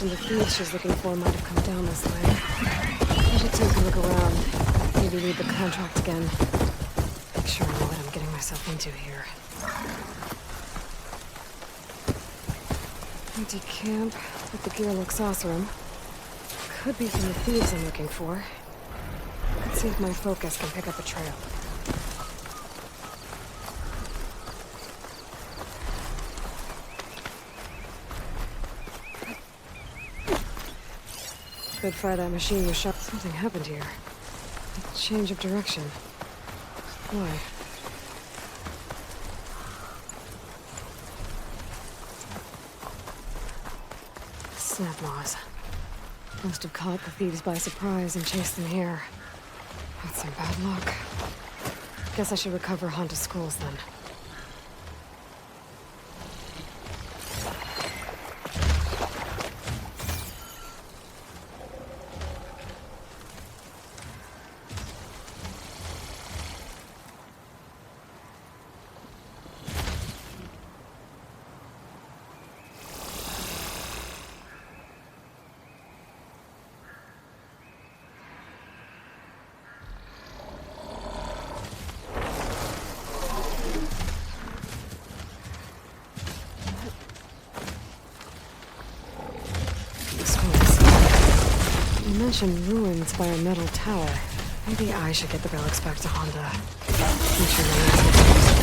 mentioned the thieves she's looking for might have come down this way. I should take a look around. Maybe read the contract again. Make sure I know what I'm getting myself into here. Empty camp, but the gear looks awesome. Could be from the thieves I'm looking for. Let's see if my focus can pick up a trail. Good fire that machine was shot. Something happened here. A change of direction. Why? Snap laws. Must have caught the thieves by surprise and chased them here. That's some bad luck. Guess I should recover Honda scrolls then. You mentioned ruins by a metal tower. Maybe I should get the relics back to Honda. Make sure no one's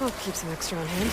I'll keep some extra on hand.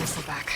Whistle back.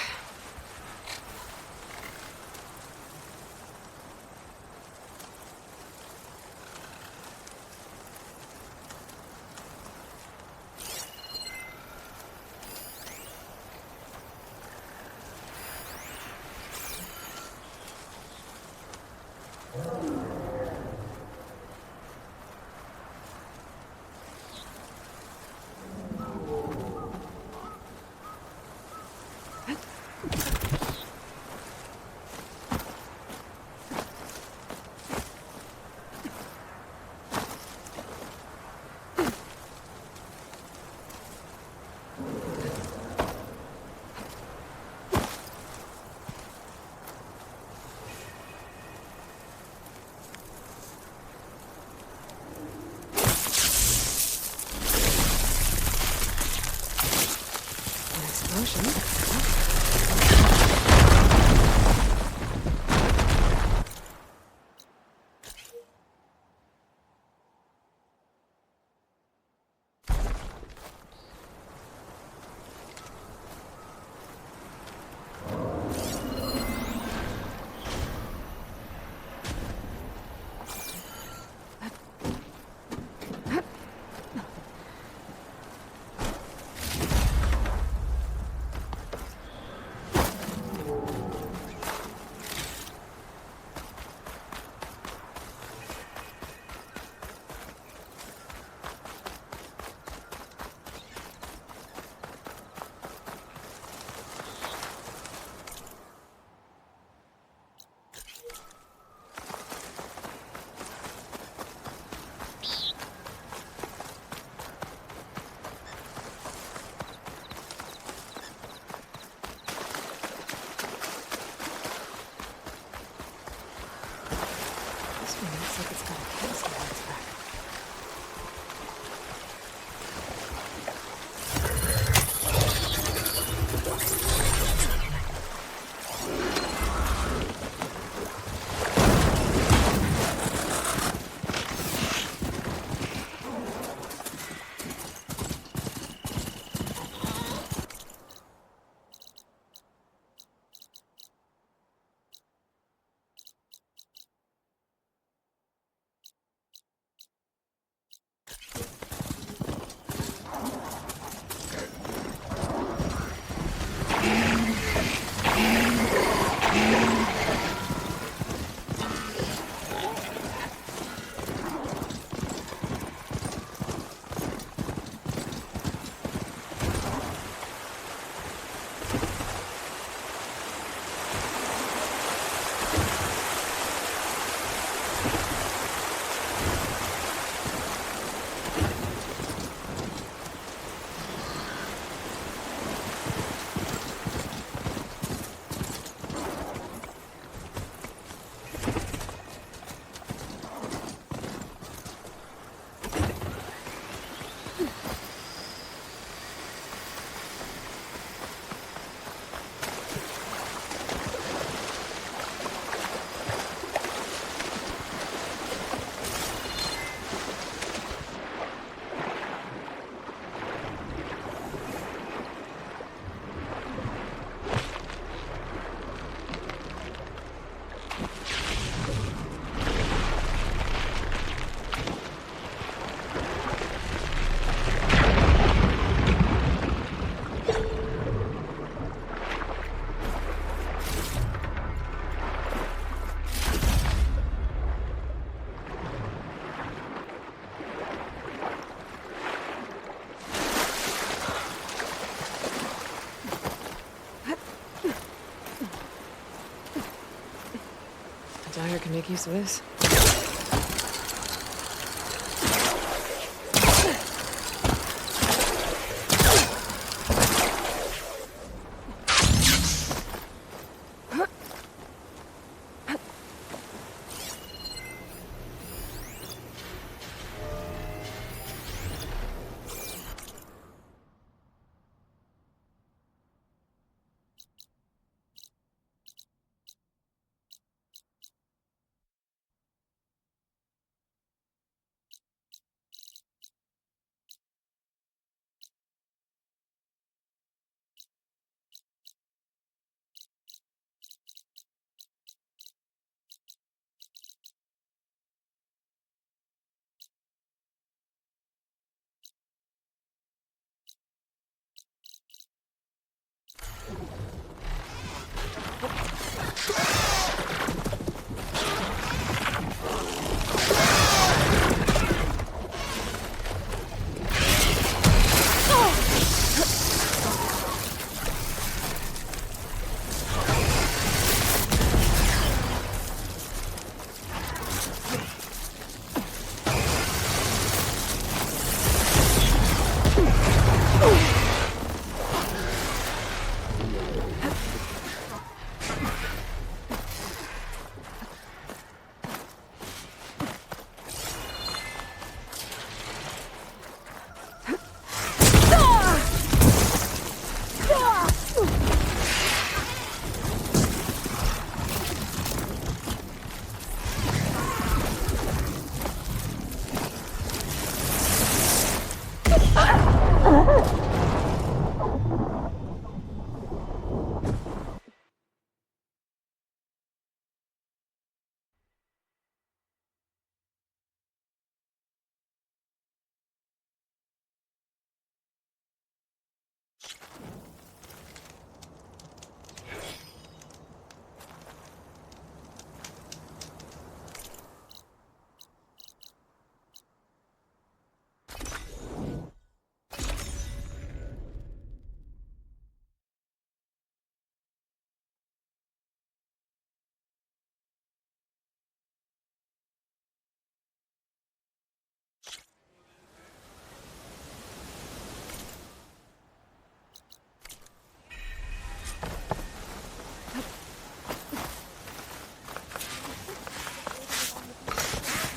Dyer can make use of this.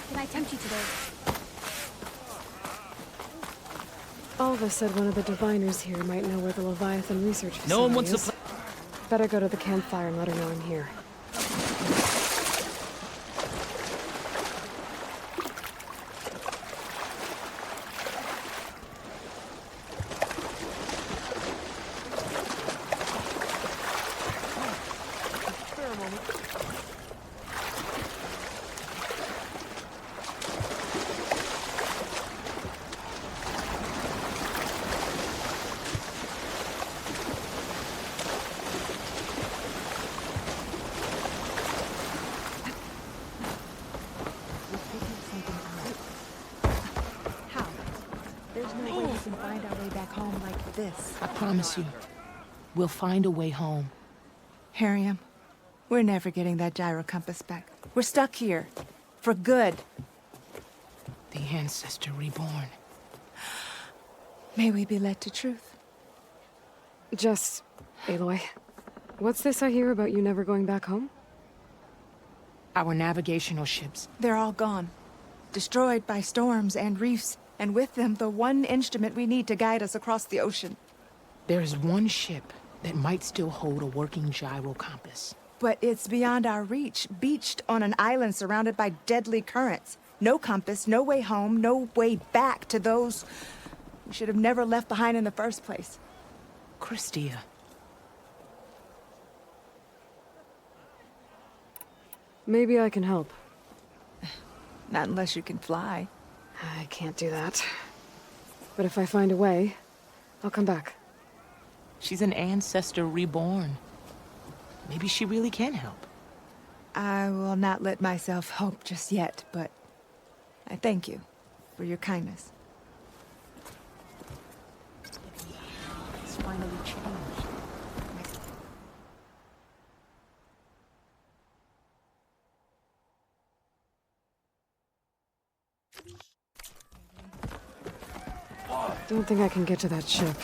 Can I tempt you today? Alva said one of the diviners here might know where the Leviathan research facility No one wants is. to Better go to the campfire and let her know I'm here. How? There's no way we can find our way back home like this. I promise you, we'll find a way home. Harriam, we're never getting that gyro compass back. We're stuck here. For good. The ancestor reborn. May we be led to truth. Just, Aloy, what's this I hear about you never going back home? Our navigational ships. They're all gone. Destroyed by storms and reefs, and with them the one instrument we need to guide us across the ocean. There is one ship that might still hold a working gyro compass. But it's beyond our reach, beached on an island surrounded by deadly currents. No compass, no way home, no way back to those we should have never left behind in the first place. Christia. Maybe I can help. Not unless you can fly. I can't do that. But if I find a way, I'll come back. She's an ancestor reborn. Maybe she really can help. I will not let myself hope just yet, but I thank you for your kindness. It's finally changed. Don't think I can get to that ship.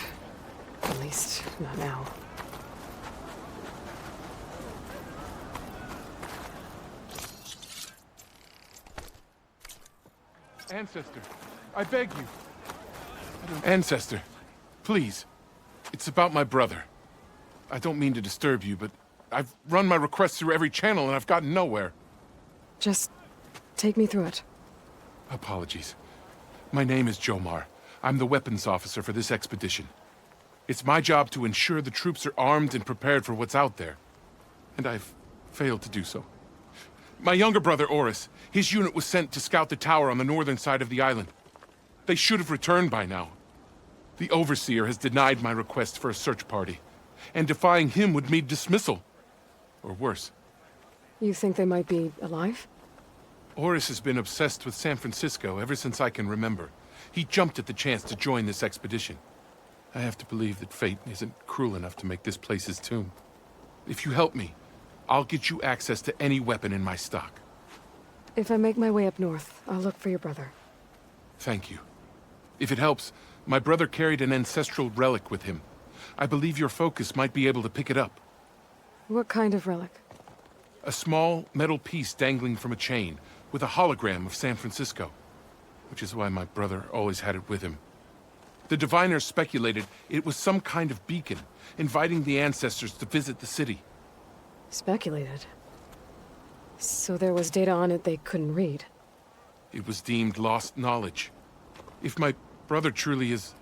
At least, not now. Ancestor, I beg you. Ancestor, please. It's about my brother. I don't mean to disturb you, but I've run my requests through every channel and I've gotten nowhere. Just take me through it. Apologies. My name is Jomar. I'm the weapons officer for this expedition. It's my job to ensure the troops are armed and prepared for what's out there. And I've failed to do so. My younger brother, Oris, his unit was sent to scout the tower on the northern side of the island. They should have returned by now. The Overseer has denied my request for a search party, and defying him would mean dismissal. Or worse. You think they might be alive? Oris has been obsessed with San Francisco ever since I can remember. He jumped at the chance to join this expedition. I have to believe that fate isn't cruel enough to make this place his tomb. If you help me, I'll get you access to any weapon in my stock. If I make my way up north, I'll look for your brother. Thank you. If it helps, my brother carried an ancestral relic with him. I believe your focus might be able to pick it up. What kind of relic? A small metal piece dangling from a chain, with a hologram of San Francisco. Which is why my brother always had it with him. The diviners speculated it was some kind of beacon, inviting the ancestors to visit the city. Speculated. So there was data on it they couldn't read. It was deemed lost knowledge. If my brother truly is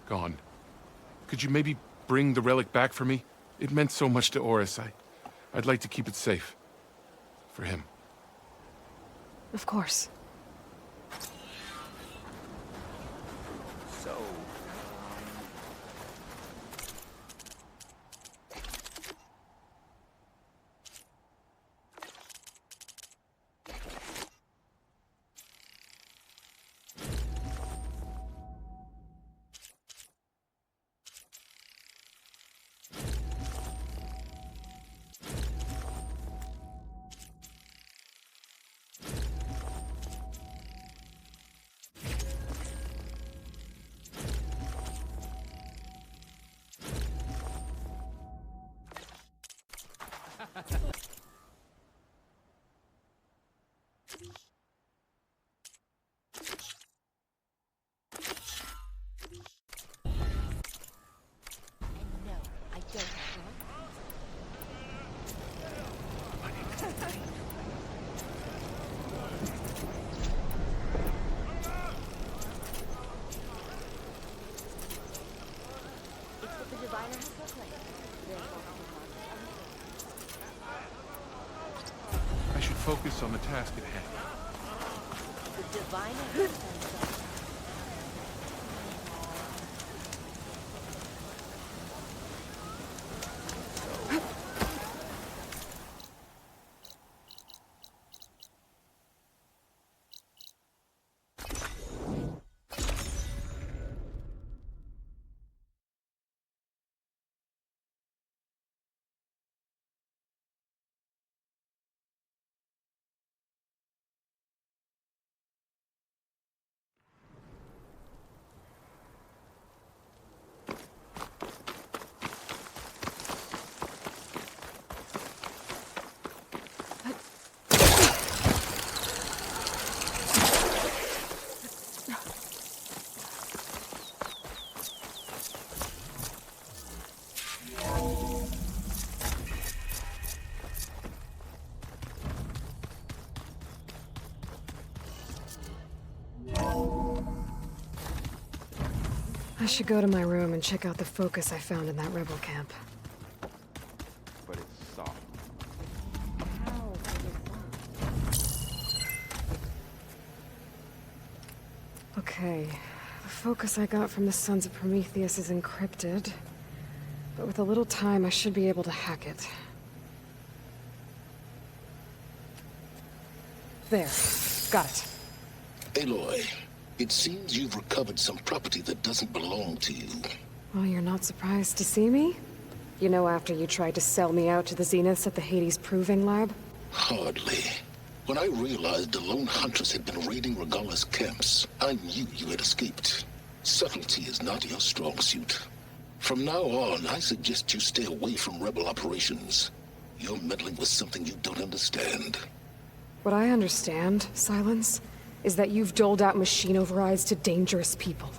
gone, could you maybe bring the relic back for me? It meant so much to Oris. I'd like to keep it safe. For him. Of course. I should focus on the task at hand. The diviner. I should go to my room and check out the focus I found in that rebel camp. But it's soft. Okay, the focus I got from the Sons of Prometheus is encrypted. But with a little time, I should be able to hack it. There. Got it. Aloy, it seems you've recovered some property that doesn't belong to you. Well, you're not surprised to see me? You know, after you tried to sell me out to the Zeniths at the Hades Proving Lab? Hardly. When I realized the lone hunters had been raiding Regala's camps, I knew you had escaped. Subtlety is not your strong suit. From now on, I suggest you stay away from rebel operations. You're meddling with something you don't understand. What I understand, Silence, is that you've doled out machine overrides to dangerous people.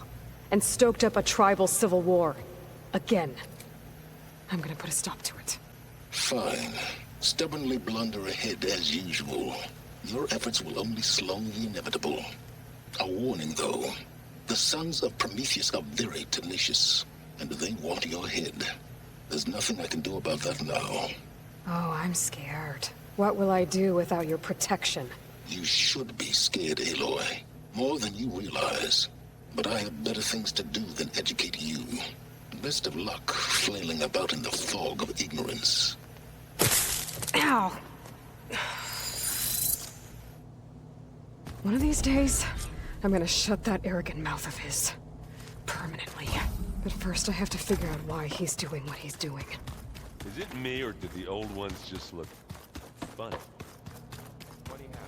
And stoked up a tribal civil war. Again. I'm gonna put a stop to it. Fine. Stubbornly blunder ahead as usual. Your efforts will only slow the inevitable. A warning, though. The sons of Prometheus are very tenacious, and they want your head. There's nothing I can do about that now. Oh, I'm scared. What will I do without your protection? You should be scared, Aloy. More than you realize. But I have better things to do than educate you. Best of luck flailing about in the fog of ignorance. Ow! One of these days, I'm gonna shut that arrogant mouth of his. Permanently. But first I have to figure out why he's doing what he's doing. Is it me, or did the old ones just look funny? Funny how?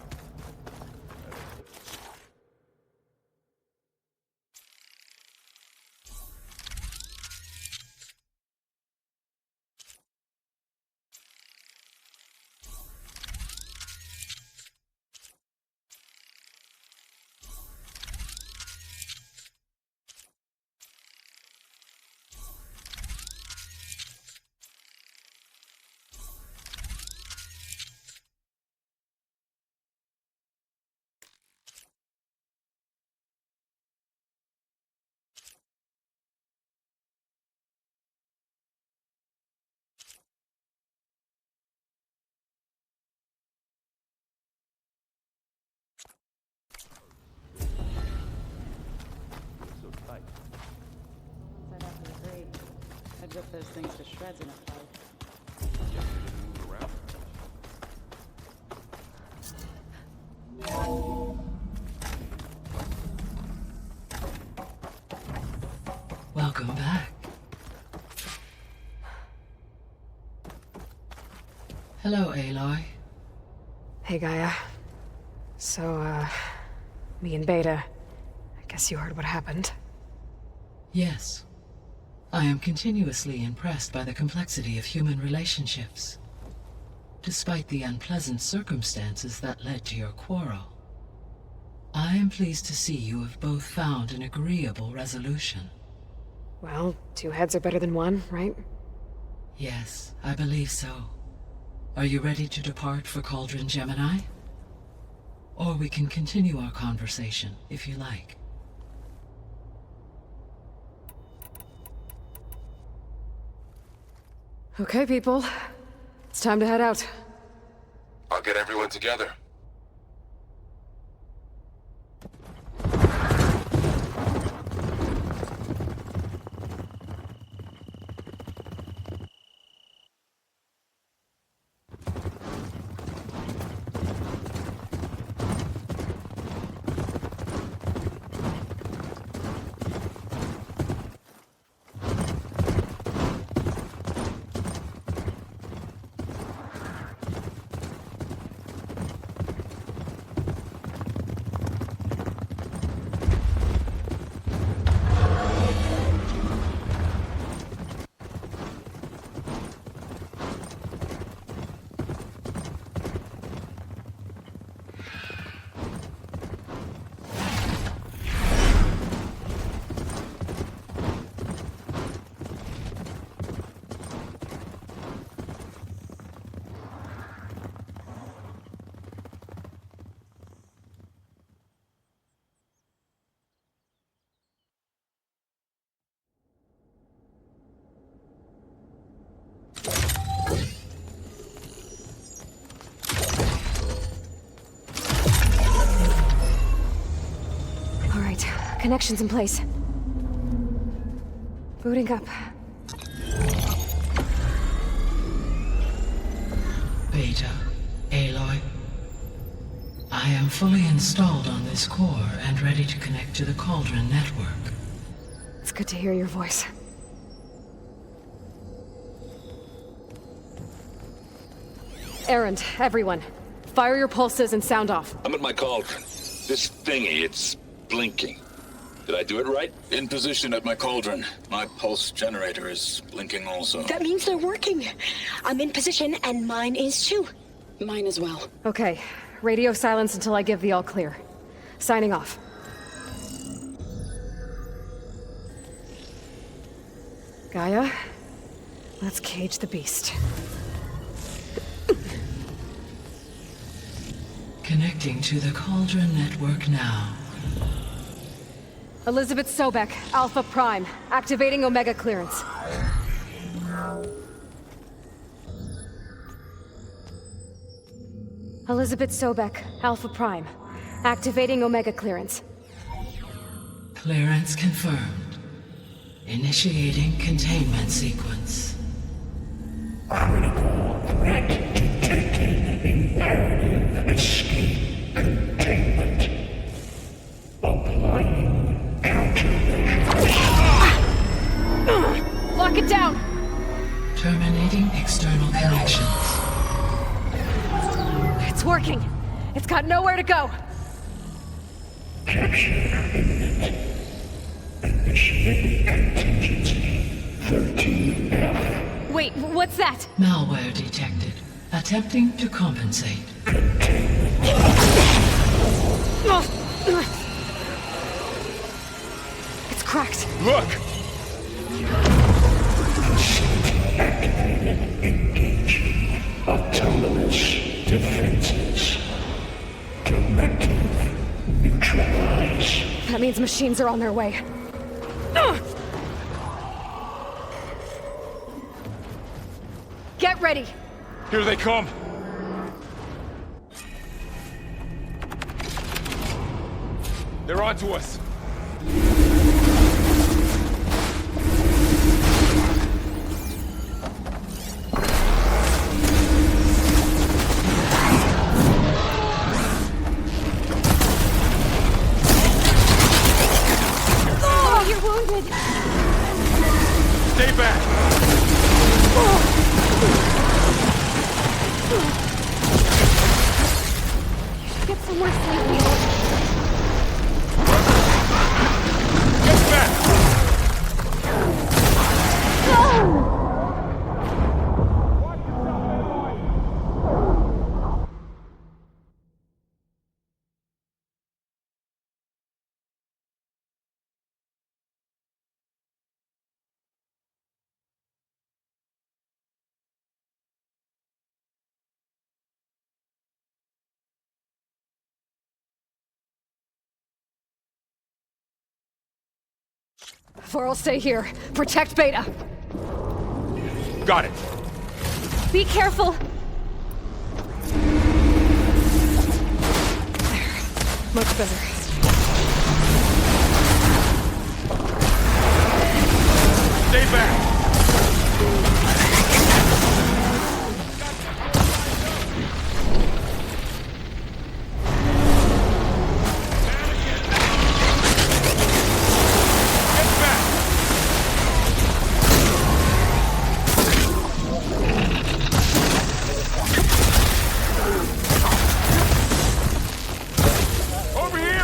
So tight. I'd have to agree. I'd rip those things to shreds in a fight. Yeah, move around. Welcome back. Hello, Aloy. Hey, Gaia. So, me and Beta. I guess you heard what happened. Yes. I am continuously impressed by the complexity of human relationships. Despite the unpleasant circumstances that led to your quarrel, I am pleased to see you have both found an agreeable resolution. Well, two heads are better than one, right? Yes, I believe so. Are you ready to depart for Cauldron Gemini? Or we can continue our conversation, if you like. Okay, people. It's time to head out. I'll get everyone together. Connections in place. Booting up. Beta, Aloy. I am fully installed on this core and ready to connect to the Cauldron network. It's good to hear your voice. Errand, everyone. Fire your pulses and sound off. I'm at my cauldron. This thingy, it's blinking. Did I do it right? In position at my cauldron. My pulse generator is blinking also. That means they're working. I'm in position, and mine is too. Mine as well. Okay. Radio silence until I give the all clear. Signing off. Gaia, let's cage the beast. Connecting to the Cauldron network now. Elizabeth Sobek, Alpha Prime, activating Omega clearance. Elizabeth Sobek, Alpha Prime, activating Omega clearance. Clearance confirmed. Initiating containment sequence. Critical threat detected. Imperative escape containment. Applying countermeasures. Lock it down! Terminating external connections. It's working! It's got nowhere to go! Capture imminent. Initiating contingency 13F. Wait, what's that? Malware detected. Attempting to compensate. It's cracked. Look! Activated. Engaging. Autonomous defenses. Directive. Neutralize. That means machines are on their way. Get ready! Here they come! They're onto us! Oh, you're wounded! Stay back! Get somewhere safe. Get back! Vor'll stay here. Protect Beta. Got it! Be careful! There. Much better. Stay back! Over here, you!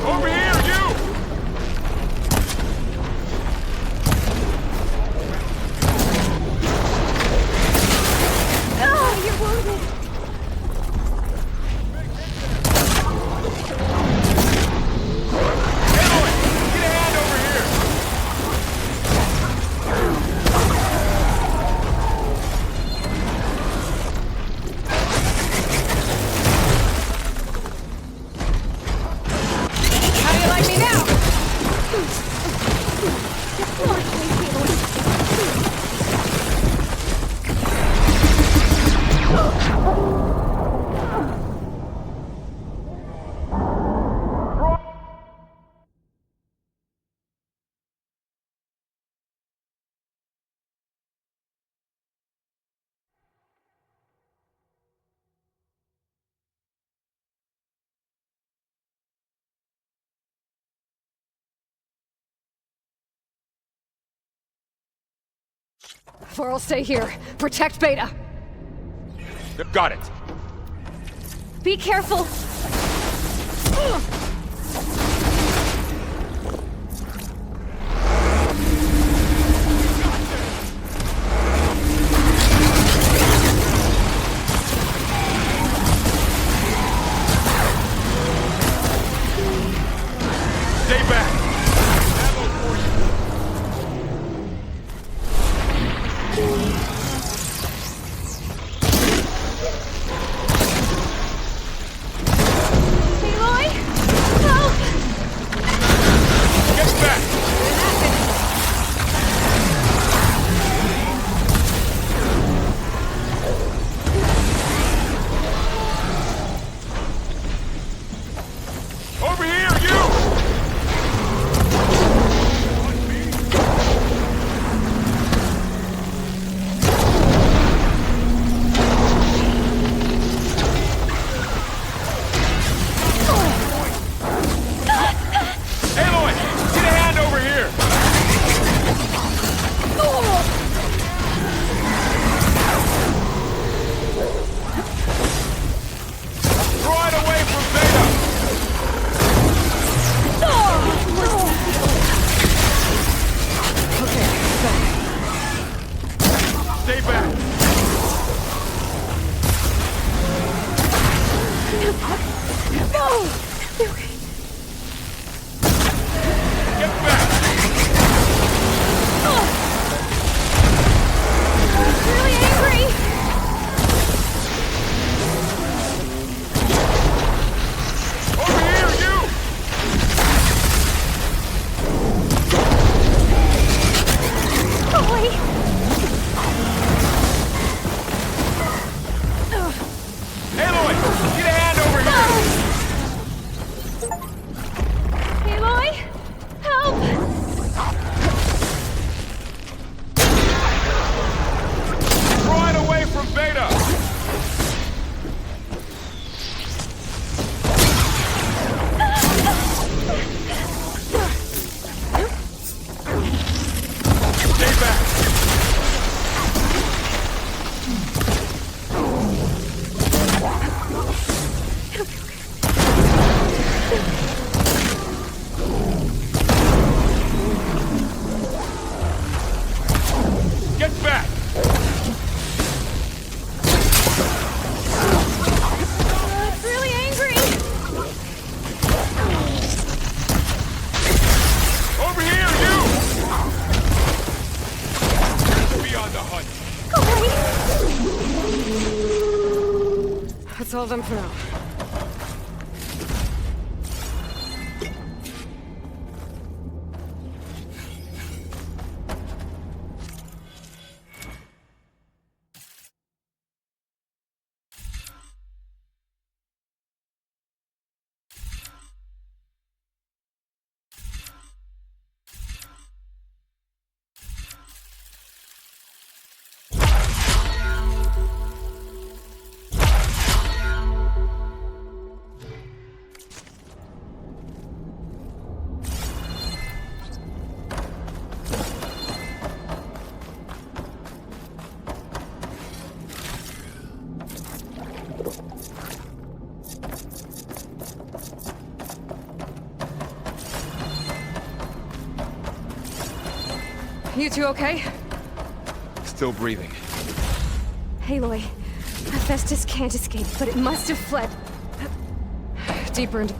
Over here, you! You're wounded. Aloy, get a hand over here! How do you like me now? Vor'll stay here. Protect Beta. Got it. Be careful. Stay back. Ammo for you. Aloy! Help! Get back. Over here, you! Aloy, get a hand over here! Draw it away from Beta! Stay back! Get back! Really angry! Over here, you! Boy! Aloy, get a hand over here! Aloy! Help! Draw it away from Beta! Stay back! Get back! It's really angry! Over here, you! Be on the hunt. That's all of them for now. You two okay? Still breathing. Aloy, Hephaestus can't escape, but it must have fled. Deeper into...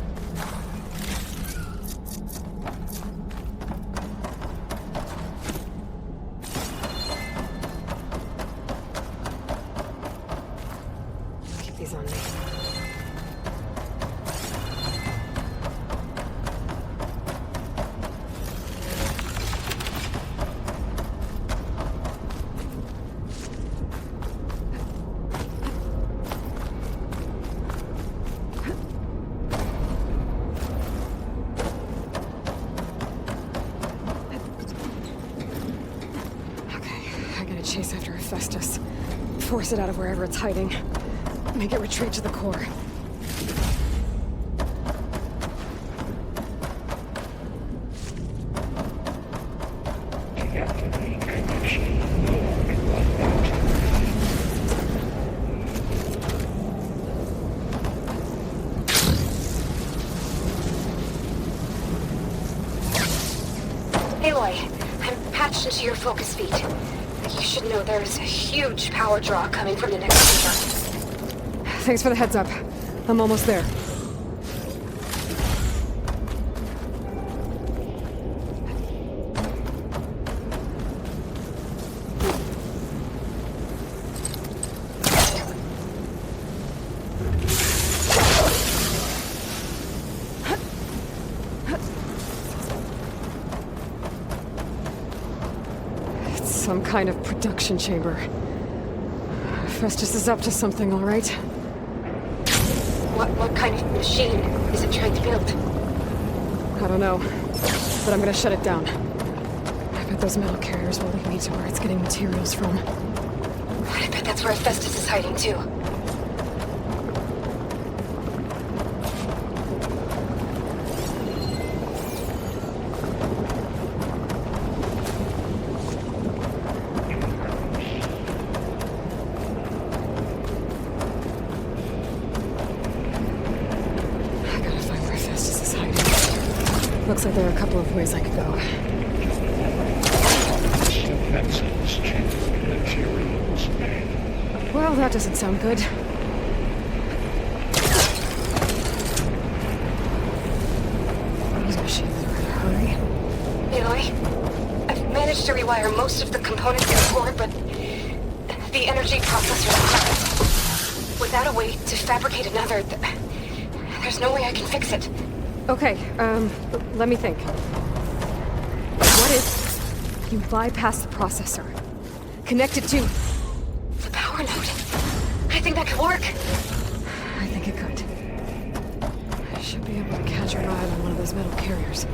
Keep these on me. Chase after Hephaestus. Force it out of wherever it's hiding. Make it retreat to the core. Aloy, I'm patched into your focus feed. You should know there's a huge power draw coming from the next chamber. Thanks for the heads up. I'm almost there. Some kind of production chamber. Festus is up to something, all right? What kind of machine is it trying to build? I don't know, but I'm gonna shut it down. I bet those metal carriers will lead me to where it's getting materials from. I bet that's where Festus is hiding too. Looks like there are a couple of ways I could go. Defenses chamber materials. Well, that doesn't sound good. These machines are in a hurry. Aloy, I've managed to rewire most of the components in the core, but the energy processor's stuck. Without a way to fabricate another, there's no way I can fix it. Okay, let me think. What if you bypass the processor? Connect it to the power node? I think that could work. I think it could. I should be able to catch a ride on one of those metal carriers.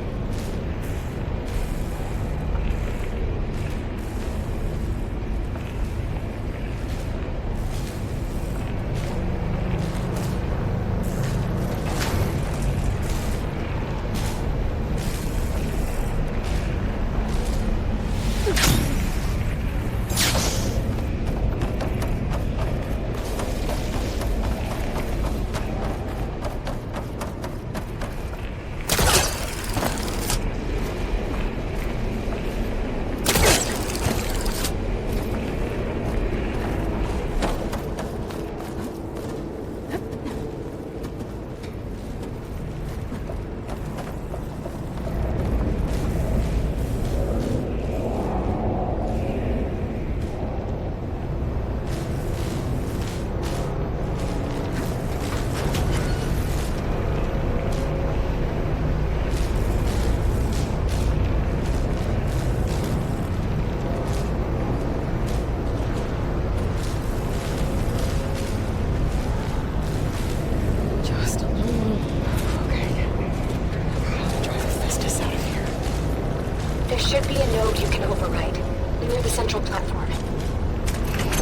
Should be a node you can override, near the central platform.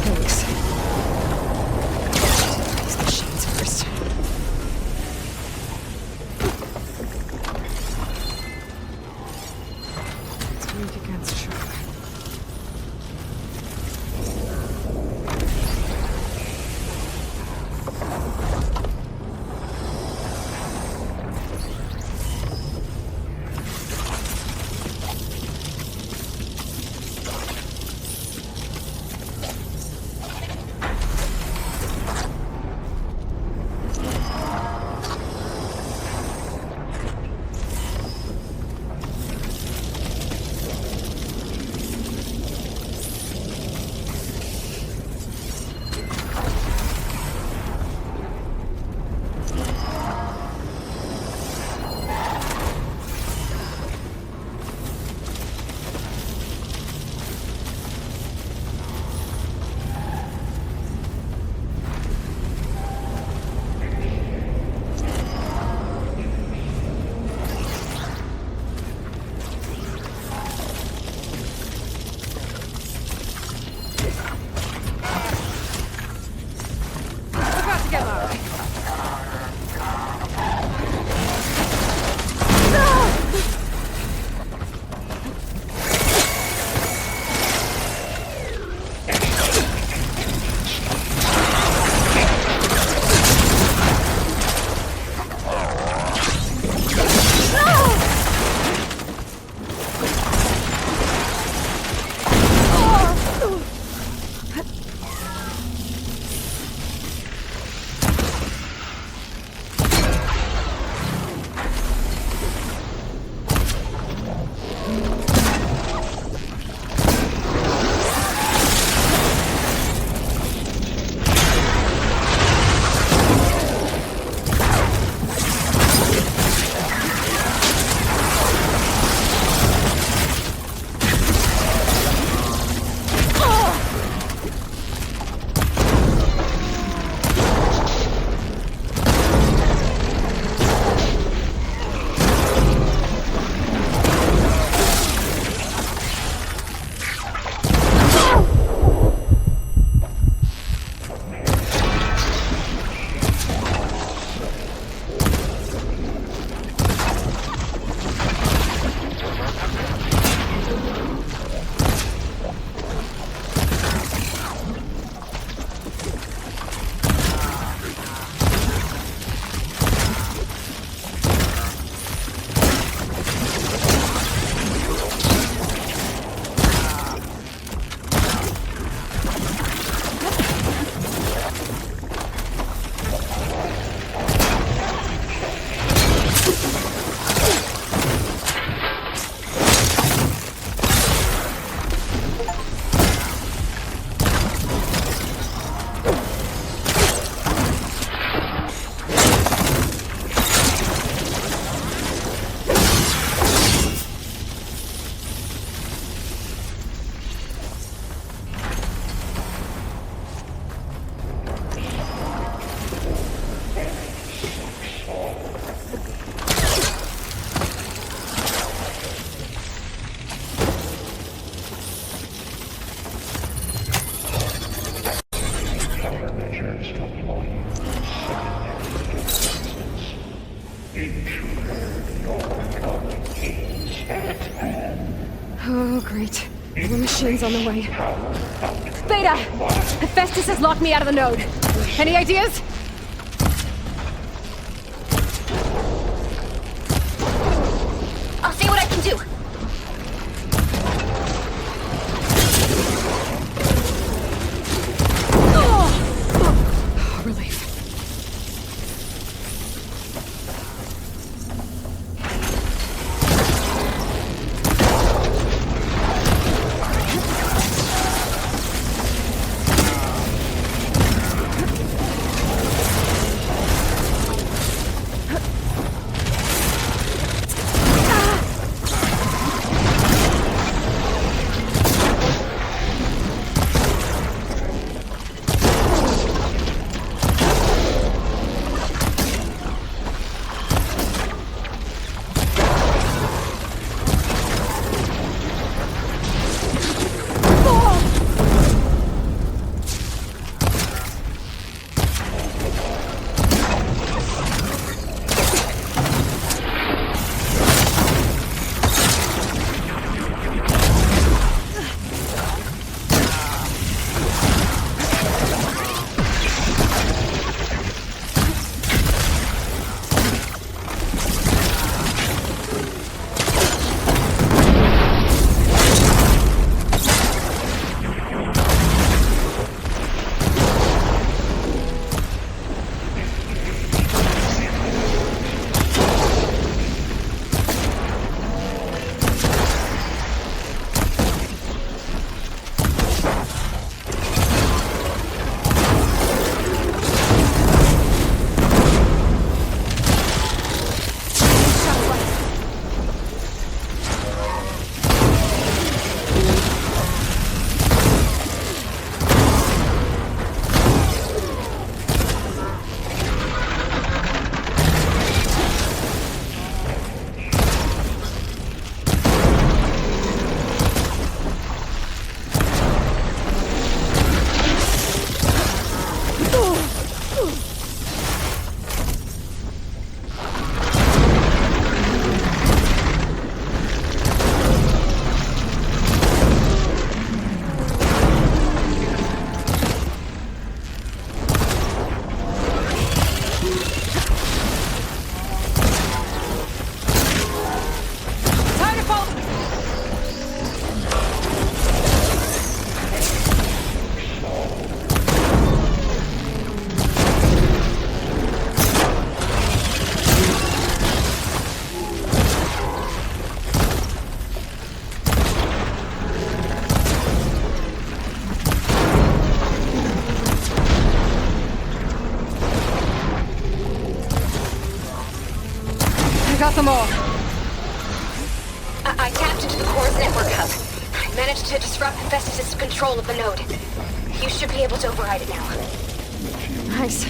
Thanks. These machines first. It's weak against shock. Oh, great. More machines on the way. Beta! Hephaestus has locked me out of the node. Any ideas? I'll see what I can do. Oh, relief. Got them all. I tapped into the core's network hub. I managed to disrupt Hephaestus' control of the node. You should be able to override it now. Nice.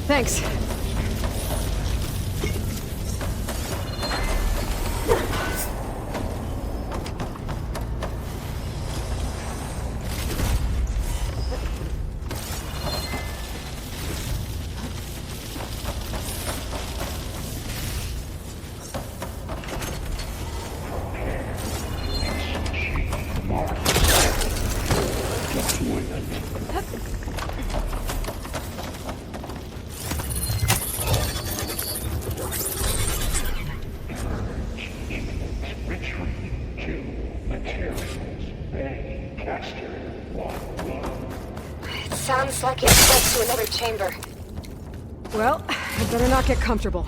Thanks. It sounds like it's led to another chamber. Well, I better not get comfortable.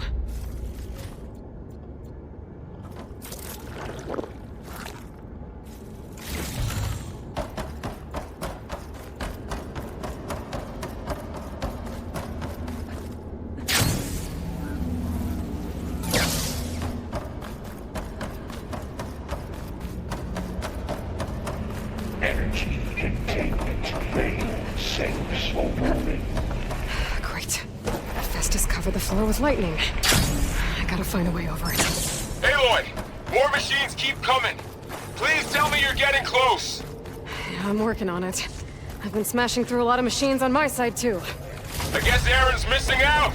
Energy containment vein sinks overly. Great. Hephaestus covered the floor with lightning. I gotta find a way over it. Aloy! More machines keep coming! Please tell me you're getting close! Yeah, I'm working on it. I've been smashing through a lot of machines on my side, too. I guess Aaron's missing out!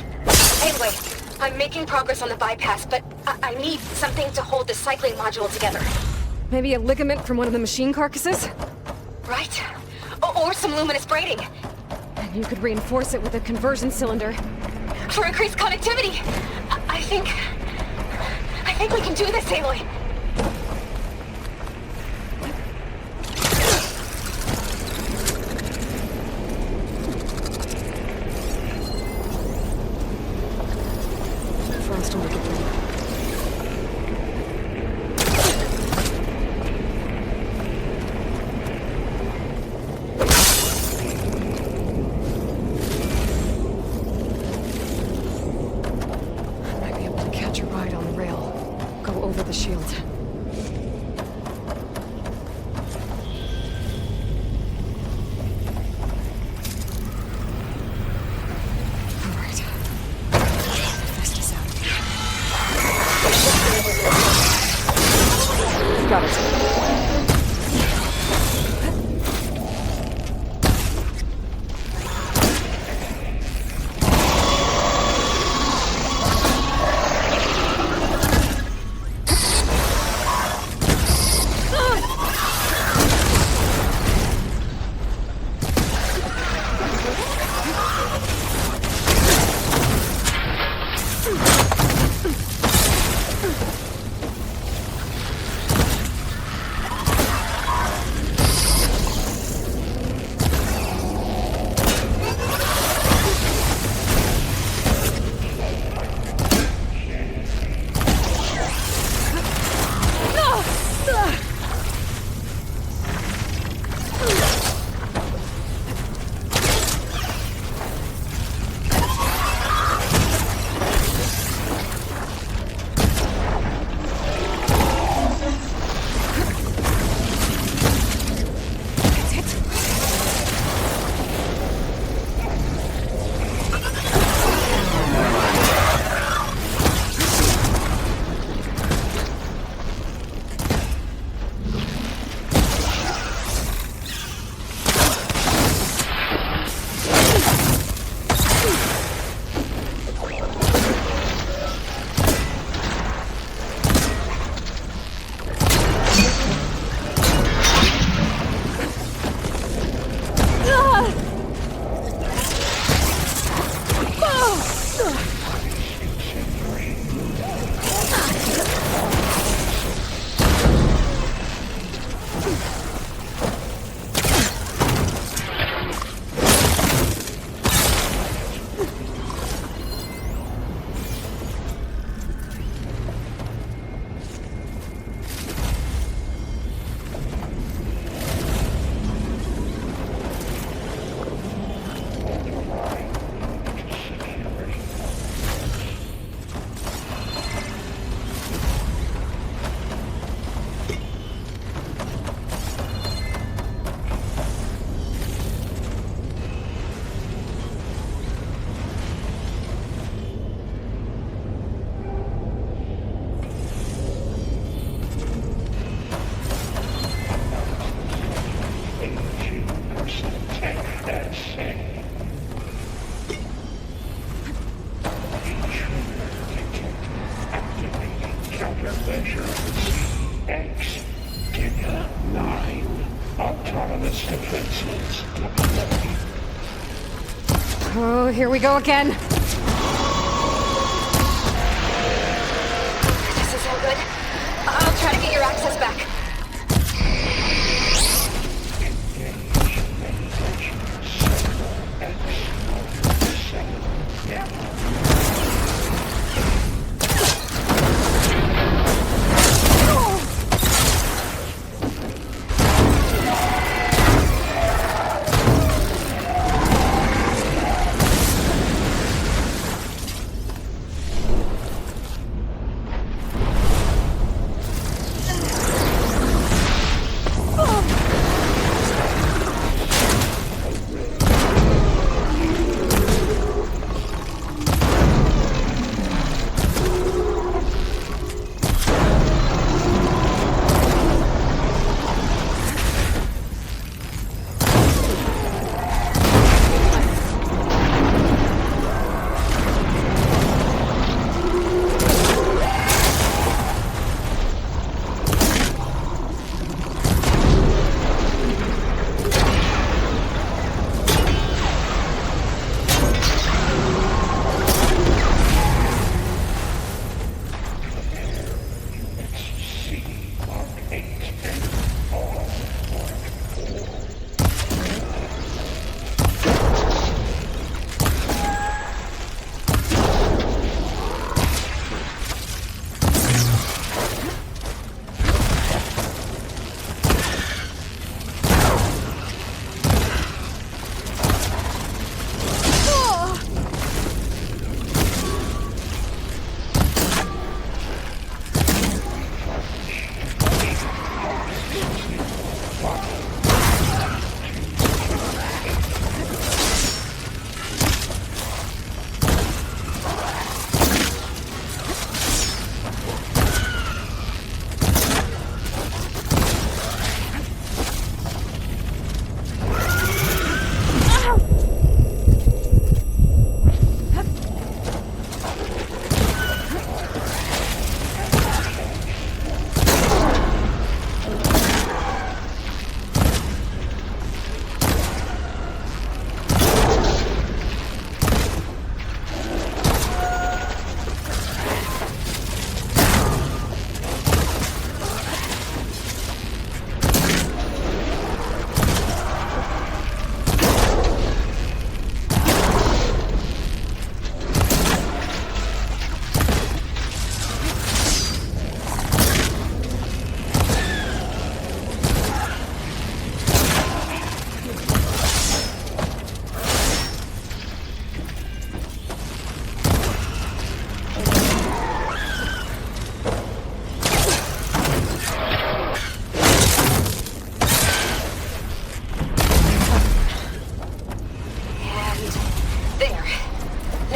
Anyway, I'm making progress on the bypass, but I need something to hold the cycling module together. Maybe a ligament from one of the machine carcasses? Right. Or some luminous braiding. And you could reinforce it with a conversion cylinder. For increased connectivity. I think we can do this, Aloy. Frost will make it through. I might be able to catch a ride on the rail. Go over the shield. Alright. Fist is out of here. Got it. Oh, here we go again. This isn't good. I'll try to get your access back.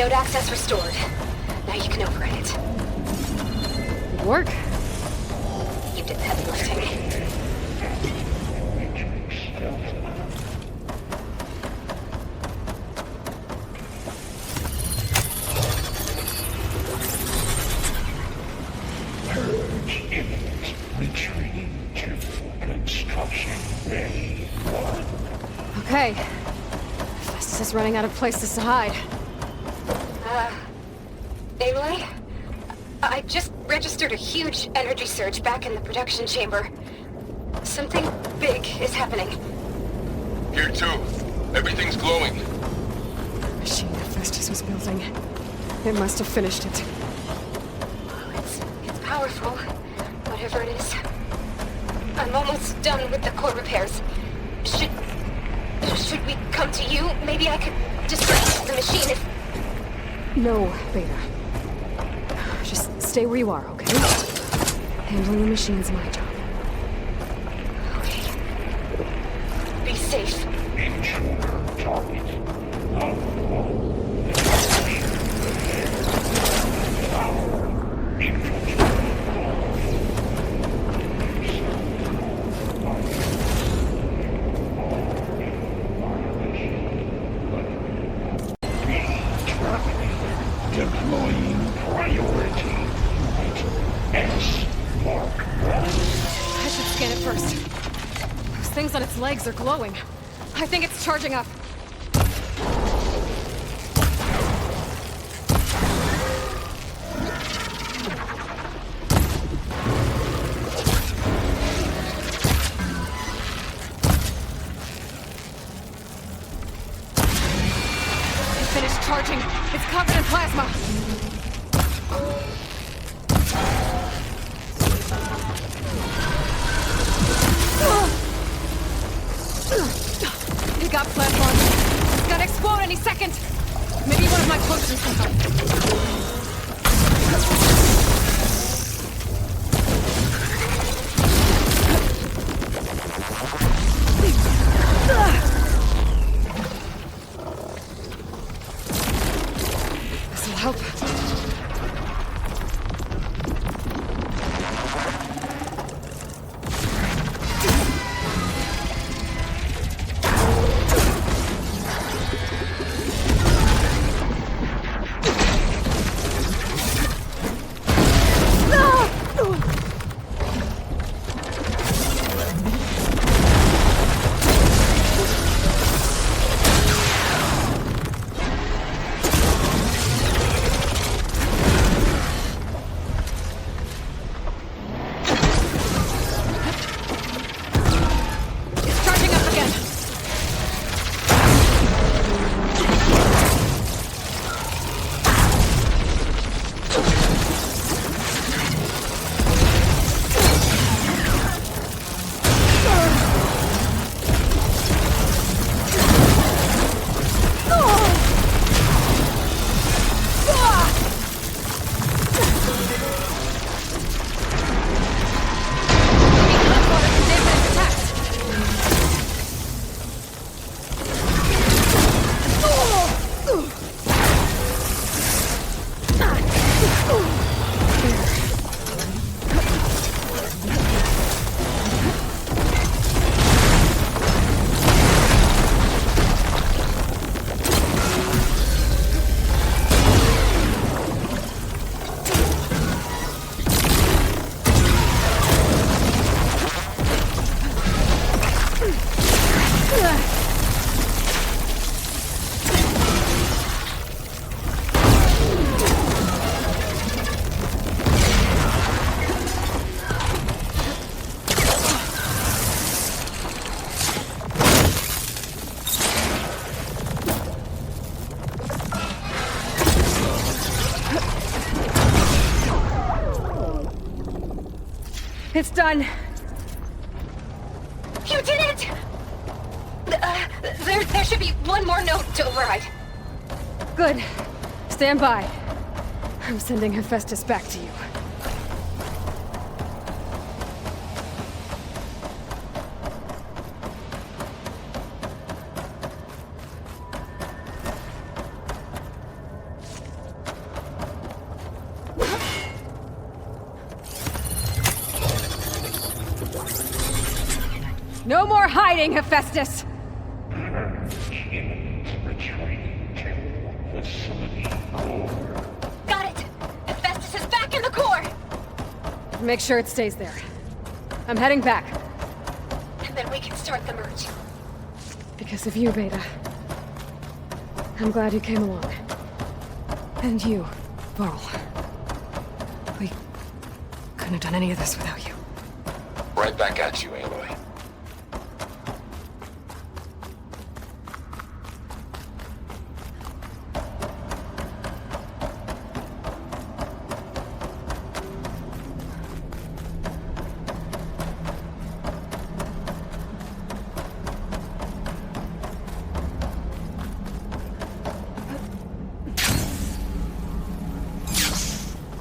Node access restored. Now you can override it. Good work. You did the heavy lifting. Purge imminent. Retreating to construction bay 1. Okay. Festus is running out of places to hide. Aloy? I just registered a huge energy surge back in the production chamber. Something big is happening. Here too. Everything's glowing. The machine that Festus was building. It must have finished it. It's powerful, whatever it is. I'm almost done with the core repairs. Should we come to you? Maybe I could distract the machine if... No, Beta. Just stay where you are, okay? Handling the machine's my job. Okay. Be safe. Intruder target. Deploying priority. S Mark 1. I should scan it first. Those things on its legs are glowing. I think it's charging up. It finished charging. It's covered in plasma. He got plasma. It's gonna explode any second. Maybe one of my potions can help. This'll help. It's done. You did it! There should be one more note to override. Good. Stand by. I'm sending Hephaestus back to you. hiding, Hephaestus? Imminent retreat to facility core. Got it! Hephaestus is back in the core! Make sure it stays there. I'm heading back. And then we can start the merge. Because of you, Beta. I'm glad you came along. And you, Varl. We couldn't have done any of this without you. Right back at you, Aloy.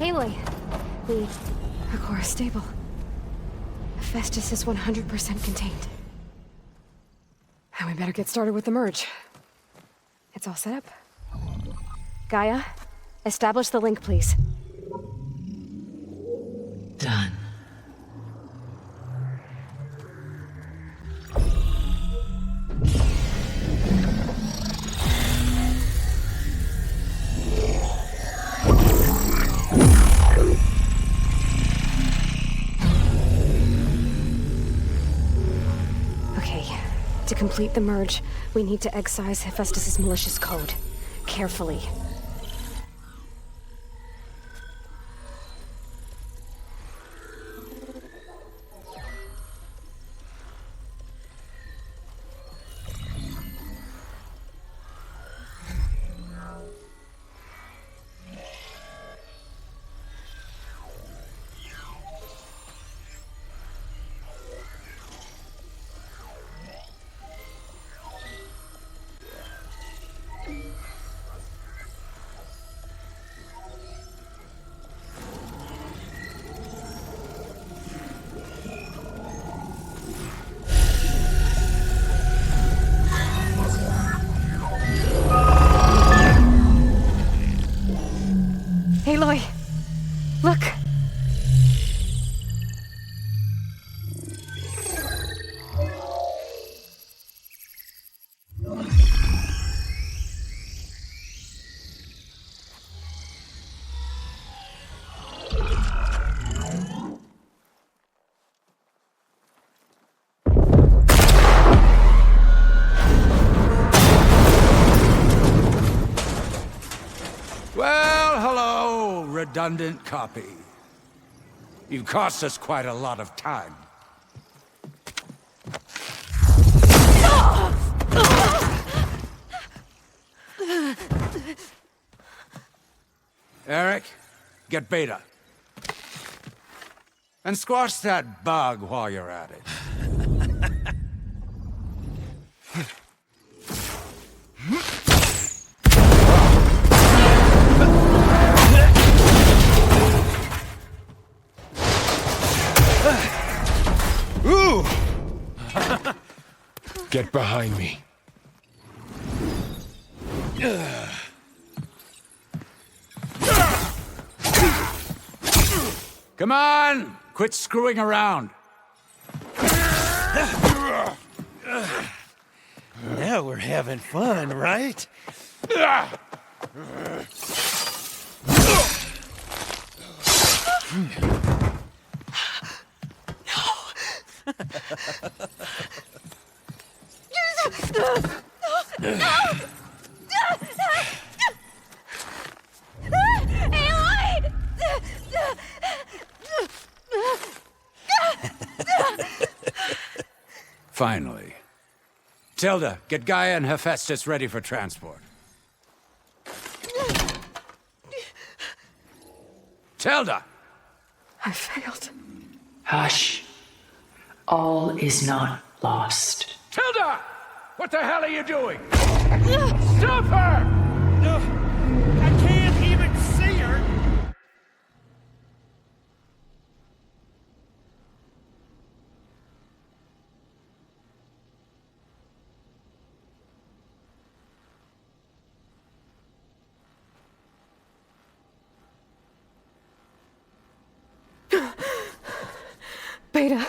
Aloy, The core is stable. Hephaestus is 100% contained. And we better get started with the merge. It's all set up. Gaia, establish the link, please. Done. Okay, to complete the merge, we need to excise Hephaestus's malicious code. Carefully. Aloy, look! Well, hello, redundant copy. You've cost us quite a lot of time. Eric, get Beta. And squash that bug while you're at it. Ooh! Get behind me. Come on! Quit screwing around. Now we're having fun, right? Finally. Tilda, get Gaia and Hephaestus ready for transport. Tilda! I failed. Hush. All is not lost. Tilda! What the hell are you doing? Stop her! I can't even see her! Beta.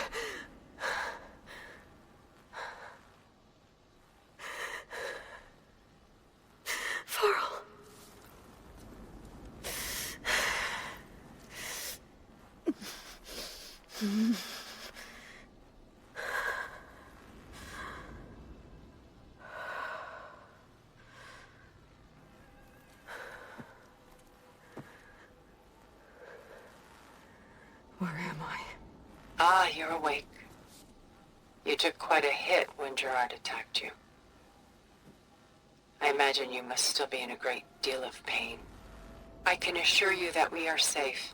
Where am I? Ah, you're awake. You took quite a hit when Gerard attacked you. I imagine you must still be in a great deal of pain. I can assure you that we are safe.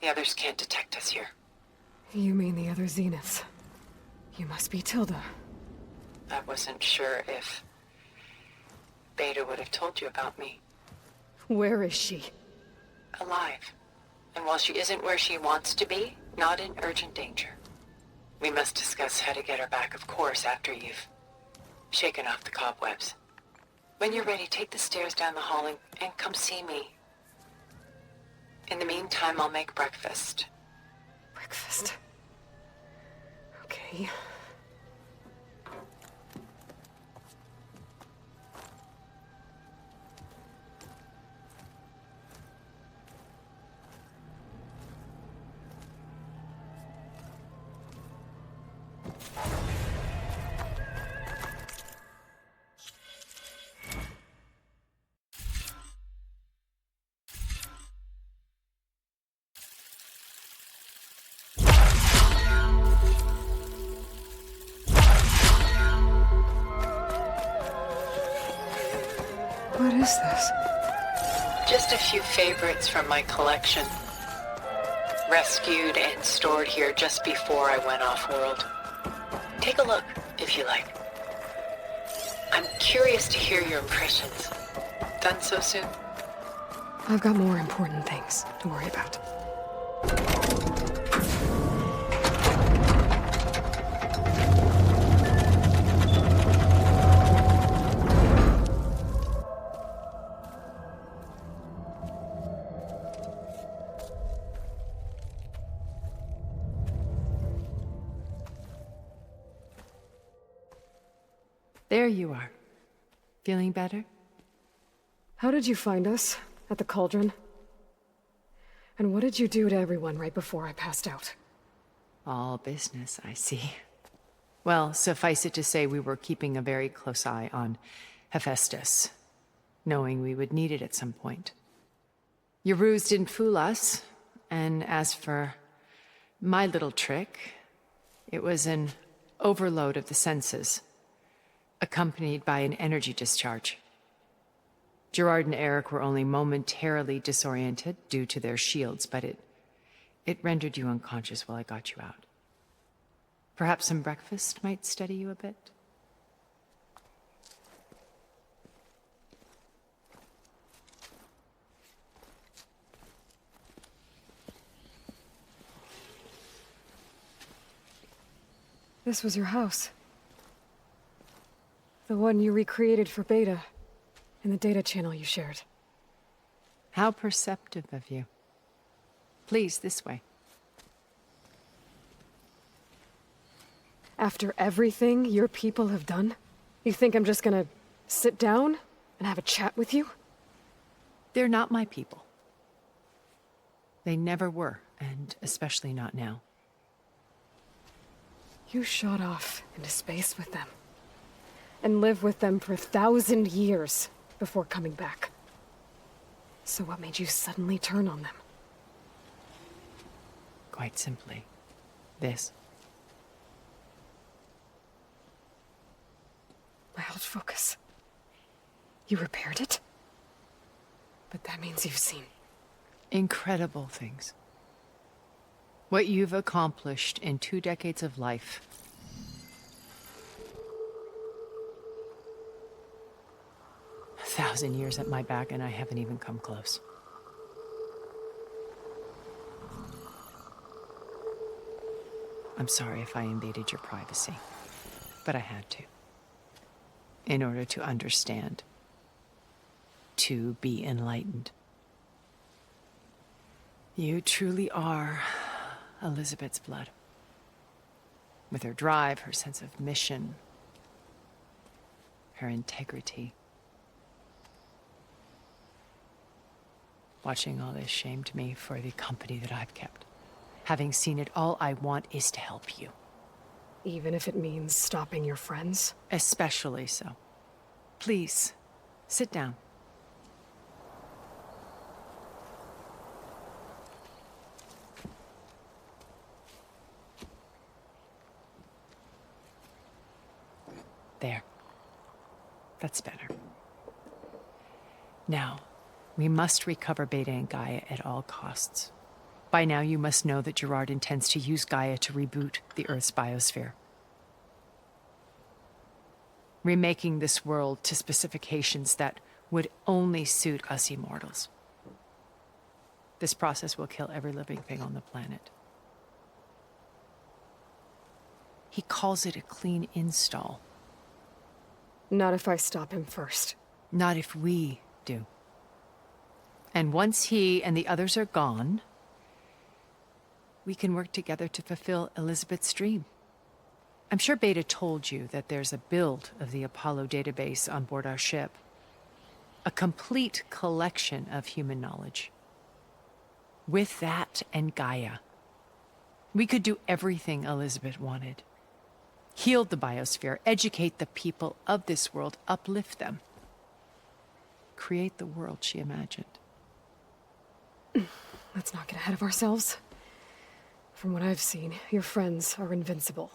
The others can't detect us here. You mean the other Zeniths? You must be Tilda. I wasn't sure if Beta would have told you about me. Where is she? Alive. And while she isn't where she wants to be, not in urgent danger. We must discuss how to get her back, of course, after you've shaken off the cobwebs. When you're ready, take the stairs down the hall and come see me. In the meantime, I'll make breakfast. Breakfast. Okay. What is this? Just a few favorites from my collection. Rescued and stored here just before I went off-world. Take a look, if you like. I'm curious to hear your impressions. Done so soon? I've got more important things to worry about. There you are. Feeling better? How did you find us? At the cauldron? And what did you do to everyone right before I passed out? All business, I see. Well, suffice it to say we were keeping a very close eye on Hephaestus, knowing we would need it at some point. Your ruse didn't fool us, and as for my little trick, it was an overload of the senses, accompanied by an energy discharge. Gerard and Eric were only momentarily disoriented due to their shields, but it rendered you unconscious while I got you out. Perhaps some breakfast might steady you a bit? This was your house. The one you recreated for Beta, in the data channel you shared. How perceptive of you. Please, this way. After everything your people have done, you think I'm just gonna sit down and have a chat with you? They're not my people. They never were, and especially not now. You shot off into space with them, and lived with them for 1,000 years before coming back. So what made you suddenly turn on them? Quite simply, this. My old focus. You repaired it? But that means you've seen... Incredible things. What you've accomplished in 2 decades of life. A 1,000 years at my back, and I haven't even come close. I'm sorry if I invaded your privacy, but I had to. In order to understand. To be enlightened. You truly are Elizabeth's blood. With her drive, her sense of mission, her integrity. Watching all this shamed me for the company that I've kept. Having seen it all, I want is to help you. Even if it means stopping your friends? Especially so. Please, sit down. There. That's better. Now, we must recover Beta and Gaia at all costs. By now, you must know that Gerard intends to use Gaia to reboot the Earth's biosphere. Remaking this world to specifications that would only suit us immortals. This process will kill every living thing on the planet. He calls it a clean install. Not if I stop him first. Not if we do. And once he and the others are gone, we can work together to fulfill Elizabeth's dream. I'm sure Beta told you that there's a build of the Apollo database on board our ship. A complete collection of human knowledge. With that and Gaia, we could do everything Elizabeth wanted. Heal the biosphere, educate the people of this world, uplift them. Create the world she imagined. Let's not get ahead of ourselves. From what I've seen, your friends are invincible.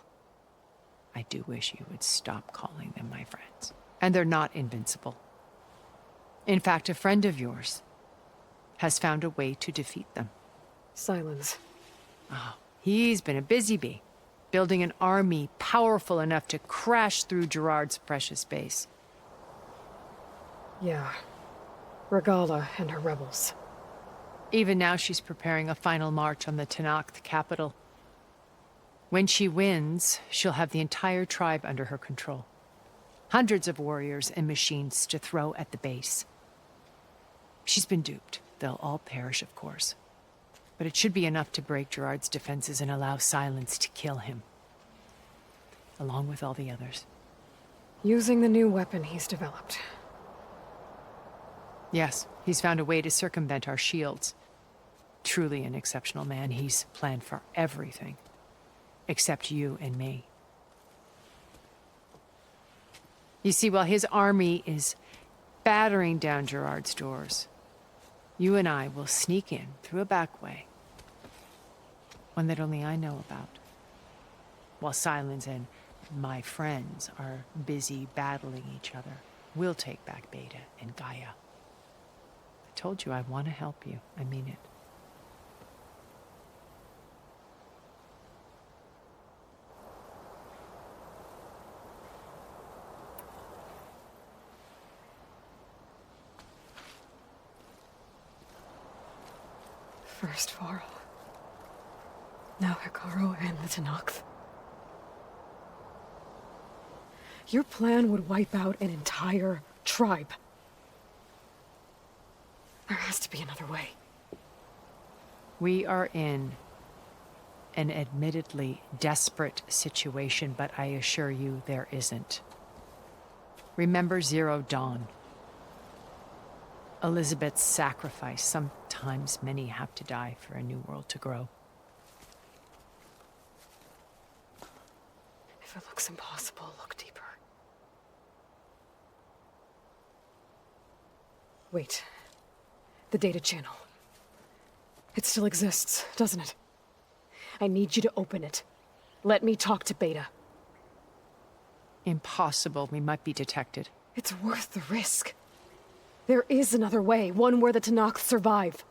I do wish you would stop calling them my friends. And they're not invincible. In fact, a friend of yours has found a way to defeat them. Silence. Oh, he's been a busy bee, building an army powerful enough to crash through Gerard's precious base. Yeah. Regala and her rebels. Even now she's preparing a final march on the Tenakth capital. When she wins, she'll have the entire tribe under her control. Hundreds of warriors and machines to throw at the base. She's been duped. They'll all perish, of course. But it should be enough to break Gerard's defenses and allow Silence to kill him. Along with all the others. Using the new weapon he's developed. Yes, he's found a way to circumvent our shields. Truly an exceptional man. He's planned for everything. Except you and me. You see, while his army is battering down Gerard's doors, you and I will sneak in through a back way. One that only I know about. While Silence and my friends are busy battling each other, we'll take back Beta and Gaia. I told you I want to help you. I mean it. First Varl. Now Hikaru and the Tenakth. Your plan would wipe out an entire tribe. There has to be another way. We are in an admittedly desperate situation, but I assure you there isn't. Remember Zero Dawn. Elizabeth's sacrifice. Sometimes many have to die for a new world to grow. If it looks impossible, look deeper. Wait. The data channel. It still exists, doesn't it? I need you to open it. Let me talk to Beta. Impossible. We might be detected. It's worth the risk. There is another way, one where the Tenakth survive.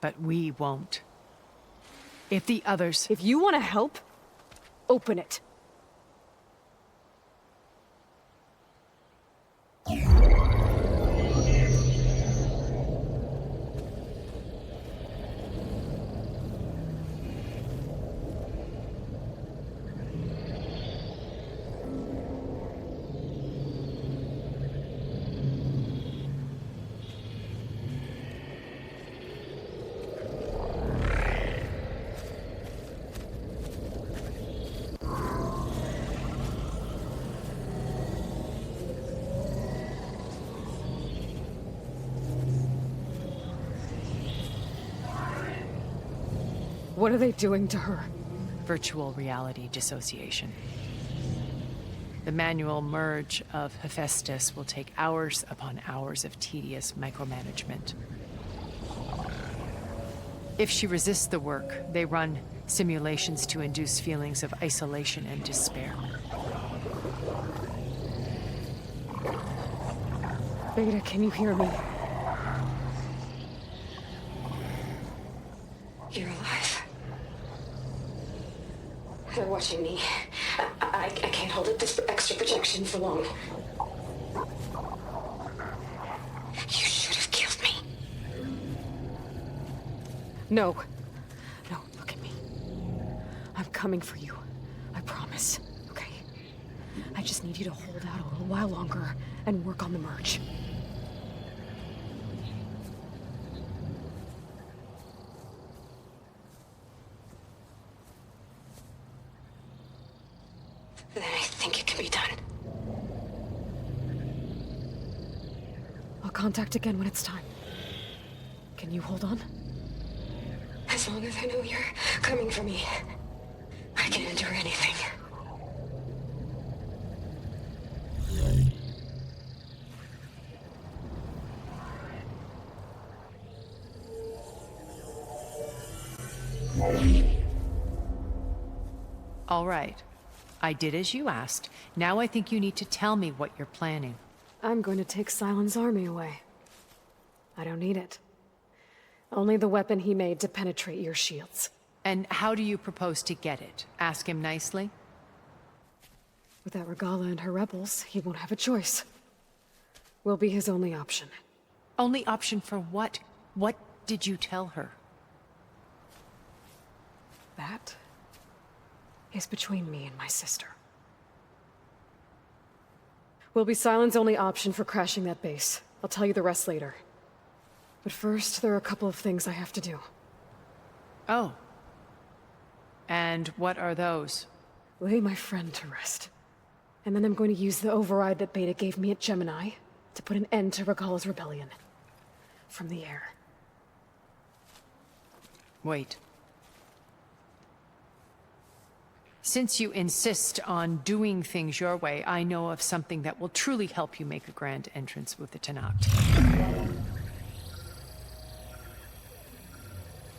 But we won't. If the others... If you want to help, open it. What are they doing to her? Virtual reality dissociation. The manual merge of Hephaestus will take hours upon hours of tedious micromanagement. If she resists the work, they run simulations to induce feelings of isolation and despair. Beta, can you hear me? You're alive. They're watching me. I can't hold up this extra projection for long. You should have killed me. No. No, look at me. I'm coming for you. I promise. Okay? I just need you to hold out a little while longer and work on the merge. Then I think it can be done. I'll contact again when it's time. Can you hold on? As long as I know you're coming for me, I can endure anything. All right. I did as you asked. Now I think you need to tell me what you're planning. I'm going to take Silent's army away. I don't need it. Only the weapon he made to penetrate your shields. And how do you propose to get it? Ask him nicely? Without Regala and her rebels, he won't have a choice. We'll be his only option. Only option for what? What did you tell her? That is between me and my sister. Will be Silent's only option for crashing that base. I'll tell you the rest later. But first, there are a couple of things I have to do. Oh. And what are those? Lay my friend to rest. And then I'm going to use the override that Beta gave me at Gemini to put an end to Regala's rebellion. From the air. Wait. Since you insist on doing things your way, I know of something that will truly help you make a grand entrance with the Tenakth.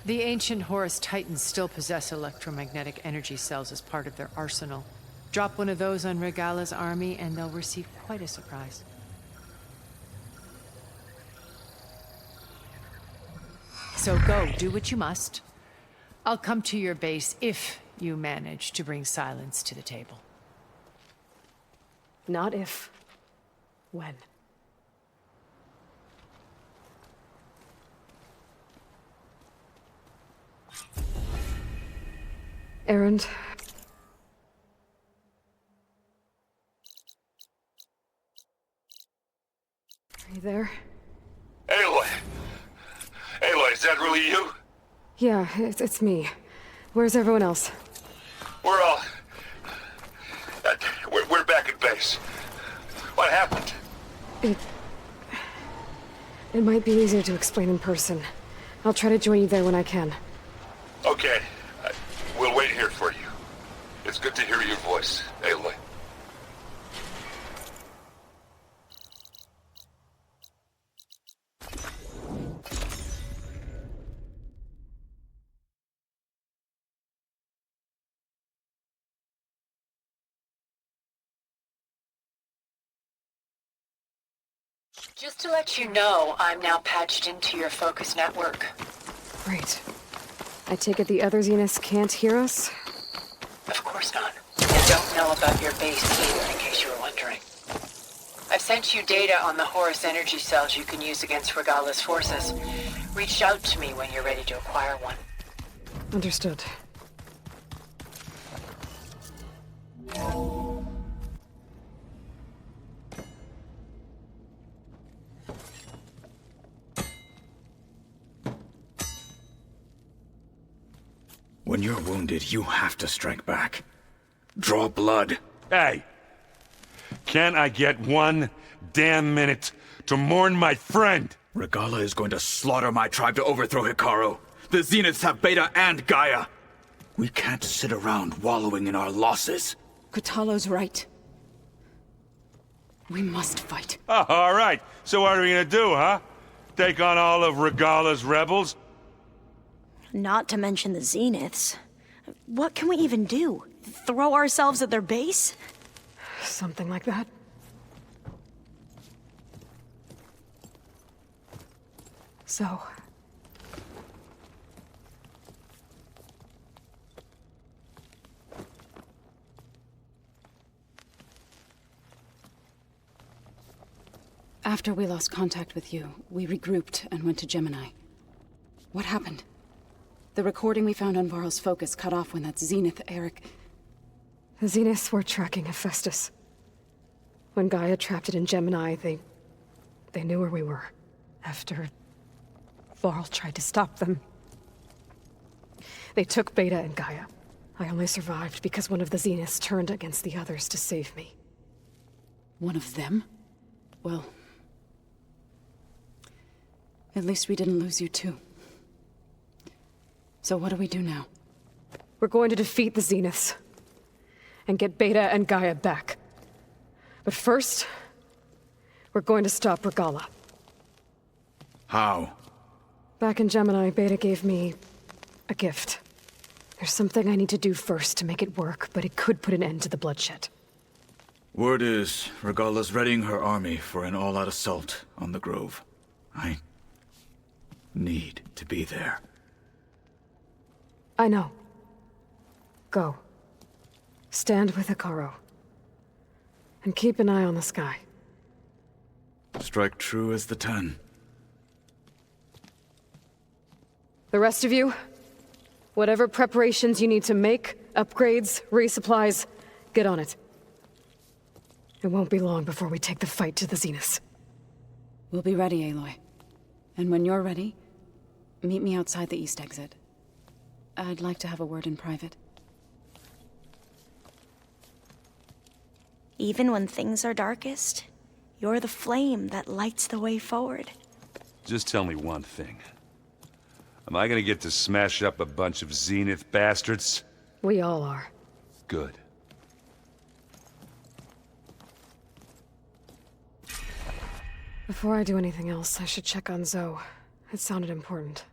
The ancient Horus Titans still possess electromagnetic energy cells as part of their arsenal. Drop one of those on Regala's army and they'll receive quite a surprise. So go, do what you must. I'll come to your base if you manage to bring Silence to the table. Not if. When. Errand. Are you there? Aloy! Aloy, is that really you? Yeah, it's me. Where's everyone else? We're all... we're back at base. What happened? It might be easier to explain in person. I'll try to join you there when I can. Okay. We'll wait here for you. It's good to hear your voice, Aloy. Just to let you know, I'm now patched into your focus network. Great. I take it the other Zeniths can't hear us? Of course not. I don't know about your base either, in case you were wondering. I've sent you data on the Horus energy cells you can use against Regala's forces. Reach out to me when you're ready to acquire one. Understood. When you're wounded, you have to strike back. Draw blood. Hey! Can't I get one damn minute to mourn my friend? Regala is going to slaughter my tribe to overthrow Hikaru. The Zeniths have Beta and Gaia. We can't sit around wallowing in our losses. Kutalo's right. We must fight. Oh, all right. So what are we gonna do, huh? Take on all of Regala's rebels? Not to mention the Zeniths. What can we even do? Throw ourselves at their base? Something like that. So... After we lost contact with you, we regrouped and went to Gemini. What happened? The recording we found on Varl's focus cut off when that Zenith Eric... The Zeniths were tracking Hephaestus. When Gaia trapped it in Gemini, they knew where we were. After Varl tried to stop them. They took Beta and Gaia. I only survived because one of the Zeniths turned against the others to save me. One of them? Well... at least we didn't lose you too. So what do we do now? We're going to defeat the Zeniths. And get Beta and Gaia back. But first, we're going to stop Regala. How? Back in Gemini, Beta gave me a gift. There's something I need to do first to make it work, but it could put an end to the bloodshed. Word is, Regala's readying her army for an all-out assault on the Grove. I need to be there. I know. Go. Stand with Akaro. And keep an eye on the sky. Strike true as the 10. The rest of you, whatever preparations you need to make, upgrades, resupplies, get on it. It won't be long before we take the fight to the Zeniths. We'll be ready, Aloy. And when you're ready, meet me outside the east exit. I'd like to have a word in private. Even when things are darkest, you're the flame that lights the way forward. Just tell me one thing. Am I gonna get to smash up a bunch of Zenith bastards? We all are. Good. Before I do anything else, I should check on Zoe. It sounded important.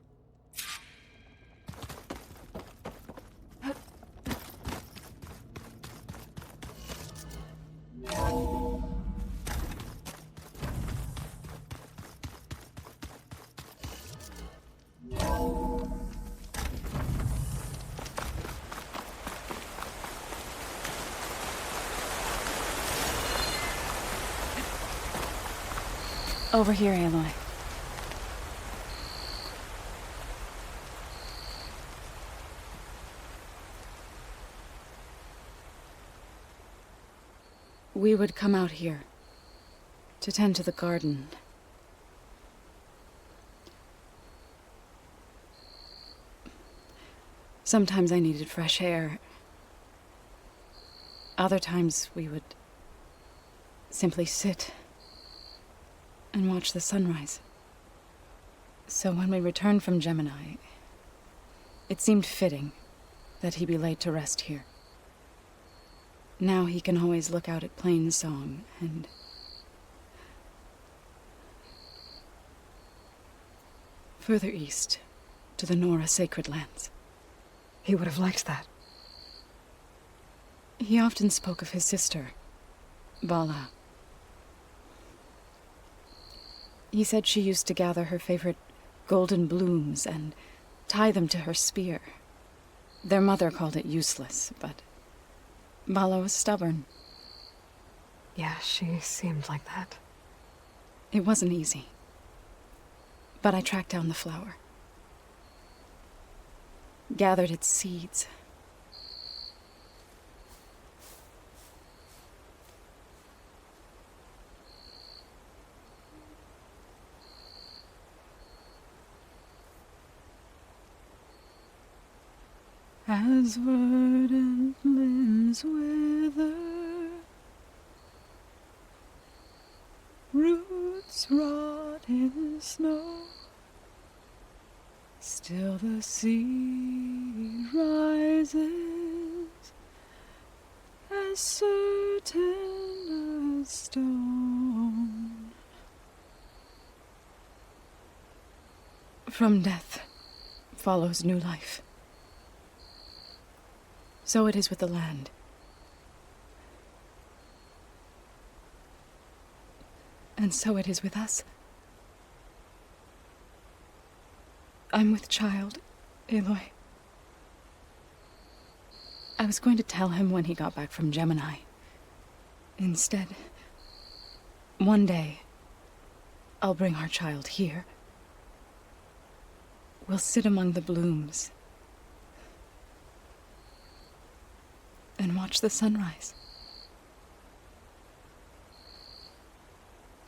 Over here, Aloy. We would come out here to tend to the garden. Sometimes I needed fresh air. Other times we would simply sit and watch the sunrise. So when we returned from Gemini, it seemed fitting that he be laid to rest here. Now he can always look out at Plain Song and... further east, to the Nora Sacred Lands. He would have liked that. He often spoke of his sister, Bala. He said she used to gather her favorite golden blooms and tie them to her spear. Their mother called it useless, but Bala was stubborn. Yeah, she seemed like that. It wasn't easy. But I tracked down the flower. Gathered its seeds. As verdant limbs wither, roots rot in snow, still the seed rises. rises as certain as stone. From death follows new life. So it is with the land. And so it is with us. I'm with child, Aloy. I was going to tell him when he got back from Gemini. Instead, one day, I'll bring our child here. We'll sit among the blooms and watch the sunrise.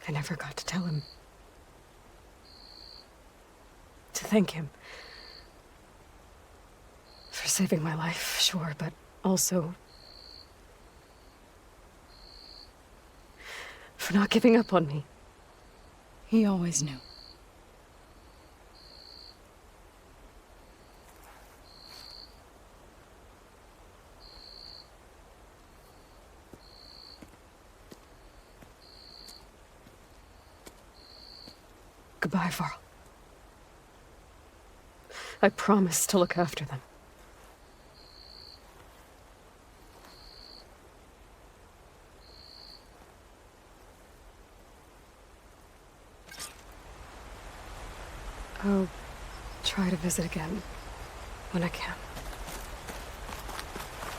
I never got to tell him. To thank him. For saving my life, sure, but also for not giving up on me. He always knew. Goodbye, Varl. I promise to look after them. I'll try to visit again when I can.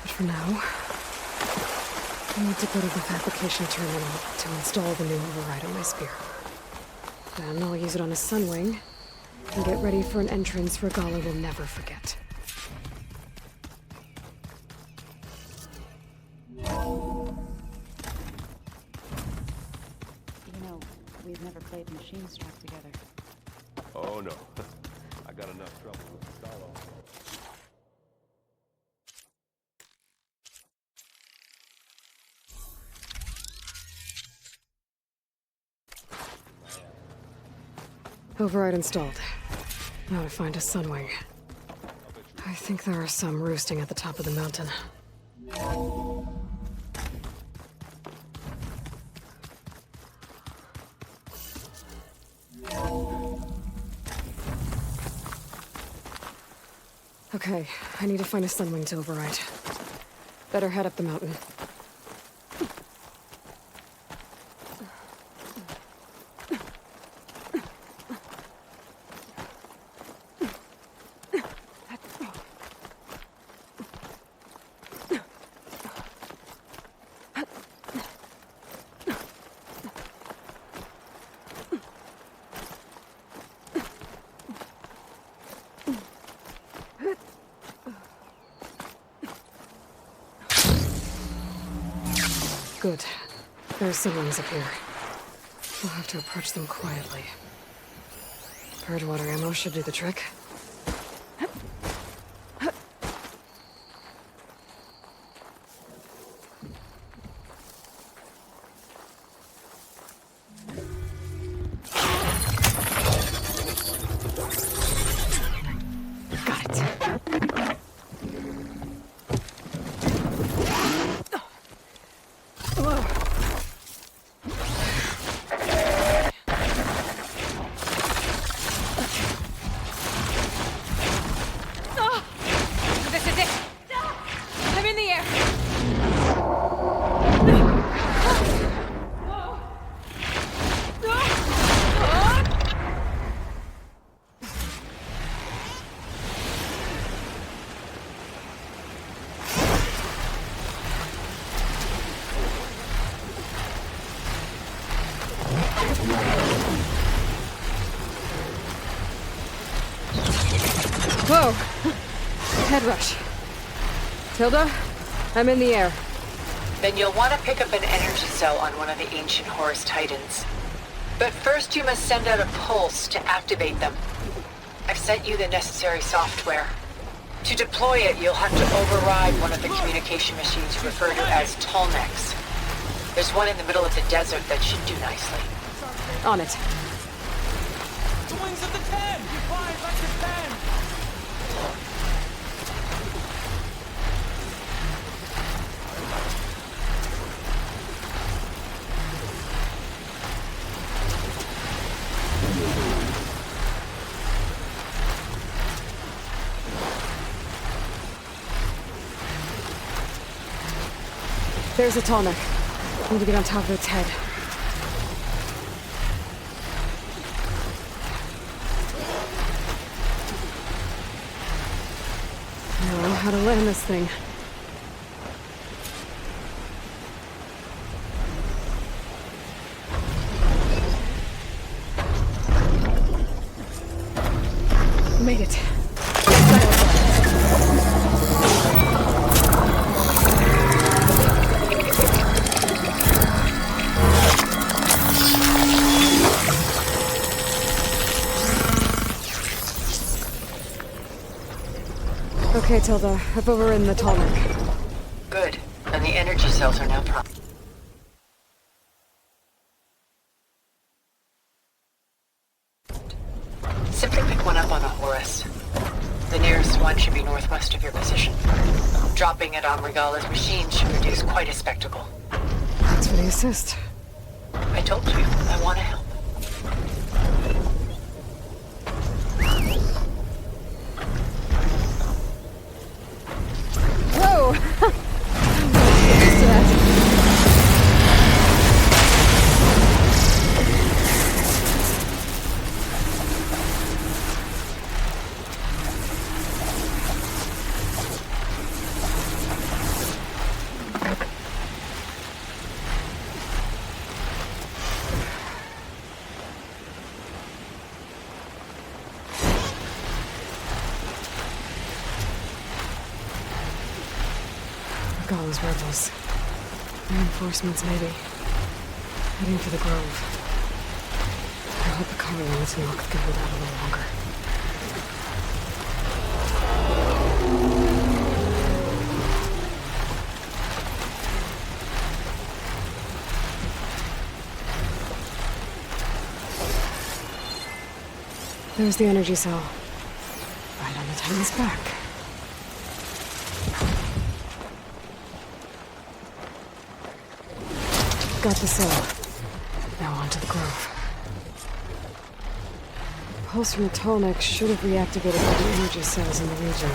But for now, I need to go to the fabrication terminal to install the new override on my spear. Then I'll use it on a sunwing and get ready for an entrance Regala will never forget. You know, we've never played Machine Strike together. Oh no, I got enough trouble with the solo. Override installed. Now to find a sunwing. I think there are some roosting at the top of the mountain. Okay, I need to find a sunwing to override. Better head up the mountain. Good. There's sunwings up here. We'll have to approach them quietly. Birdwater ammo should do the trick. Whoa! Head rush. Tilda, I'm in the air. Then you'll want to pick up an energy cell on one of the ancient Horus Titans. But first you must send out a pulse to activate them. I've sent you the necessary software. To deploy it, you'll have to override one of the communication machines you refer to as Tallnecks. There's one in the middle of the desert that should do nicely. On it. The wings of the 10! You find like the 10! There's a tall neck. Need to get on top of its head. Know how to land this thing. Made it. Okay, Tilda. I've overridden the tall neck. Good. And the energy cells are now Simply pick one up on a Horus. The nearest one should be northwest of your position. Dropping it on Regala's machine should produce quite a spectacle. Thanks for the assist. I told you, I want to help. Whoa! Used to that. Regala's rebels. Reinforcements, maybe. Heading for the Grove. I hope the Carl and its milk can hold out a little longer. There's the energy cell. Right on the Titan's back. Got the cell. Now on to the Grove. Pulse from the tall neck should have reactivated all the energy cells in the region.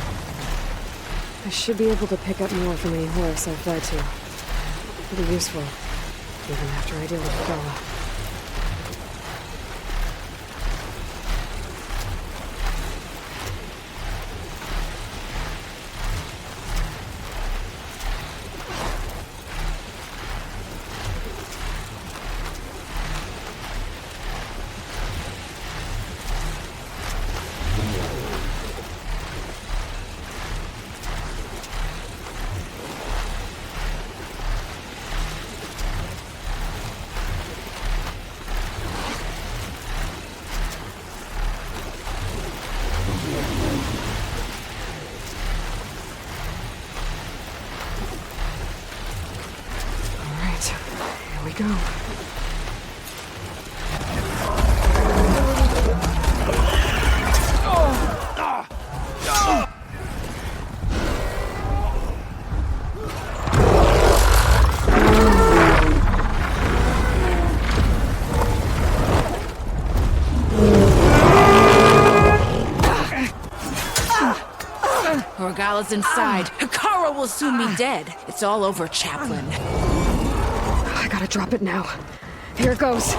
I should be able to pick up more from any horse I've led to. It'll be useful, even after I deal with Regala. Here we go. Regala's inside. Hikaru will soon be dead. It's all over, Chaplain. I gotta drop it now. Here it goes.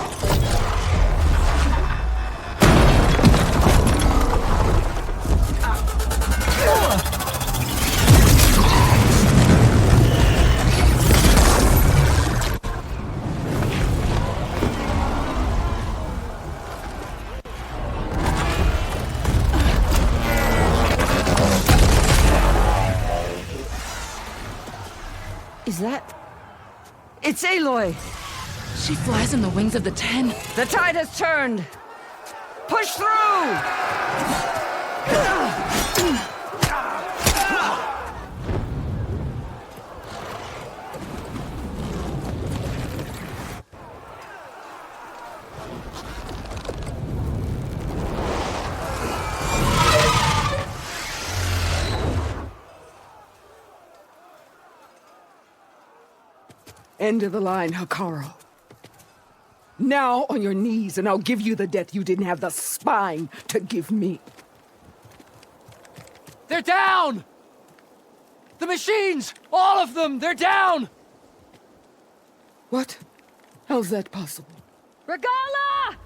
Is that... It's Aloy! She flies on the wings of the Ten. The tide has turned! Push through! End of the line, Hikaru. Now on your knees, and I'll give you the death you didn't have the spine to give me. They're down! The machines! All of them! They're down! What? How's that possible? Regala!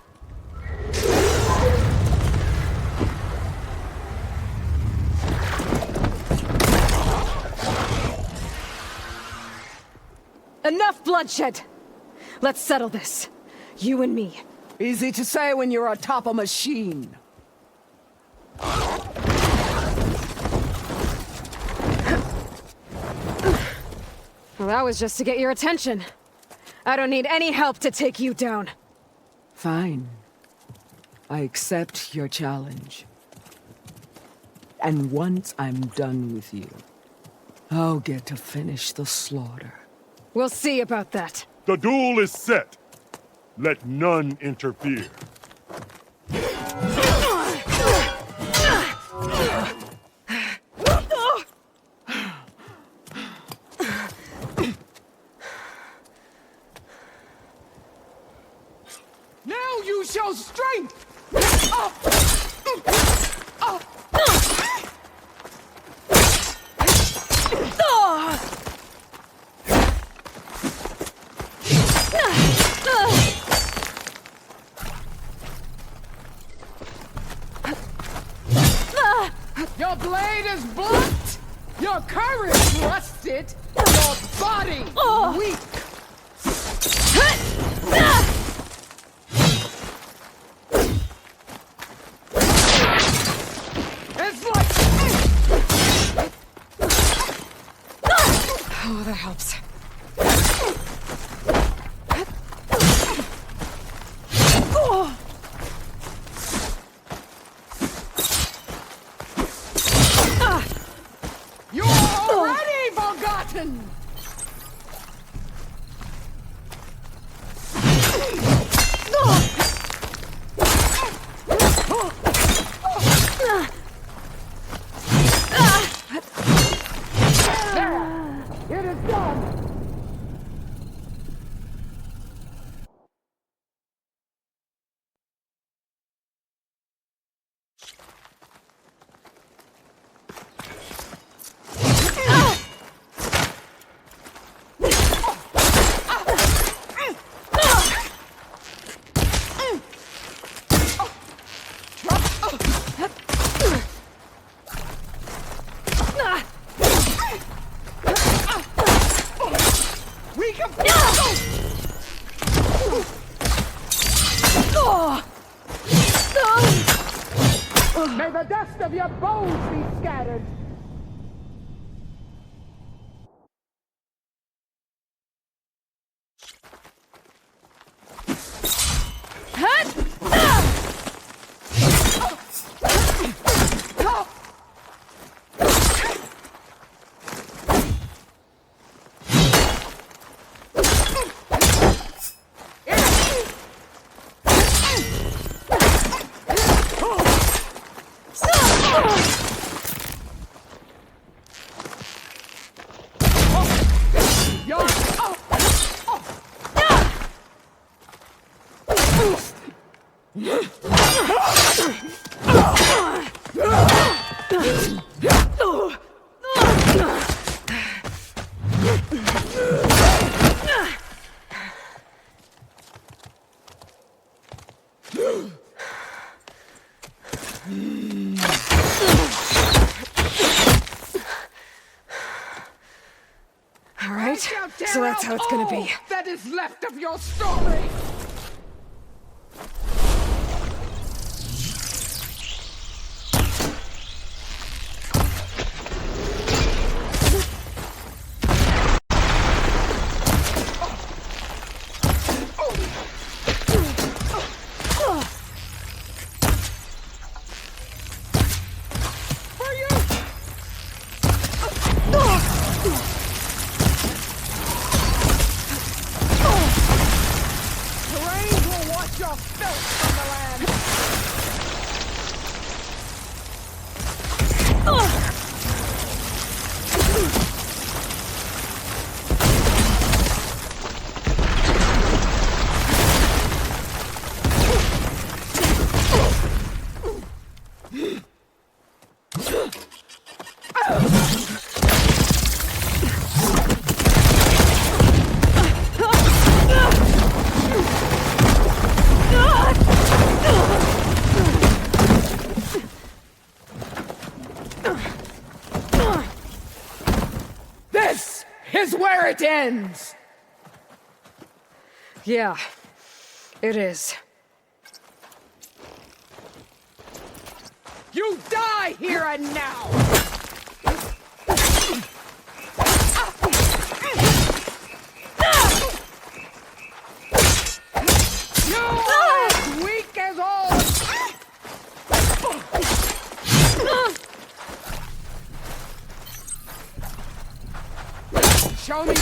Enough bloodshed! Let's settle this. You and me. Easy to say when you're atop a machine. Well, that was just to get your attention. I don't need any help to take you down. Fine. I accept your challenge. And once I'm done with you, I'll get to finish the slaughter. We'll see about that. The duel is set. Let none interfere. Now you show strength! Your blade is blunt, your courage rusted, your body weak. It's like... Oh, that helps. You're already forgotten! It is done! We can... May the dust of your bones be scattered! All right, so that's how it's gonna be. That is left of your story! where it ends! Yeah, it is. You die here and now! You're as weak as all... Show me...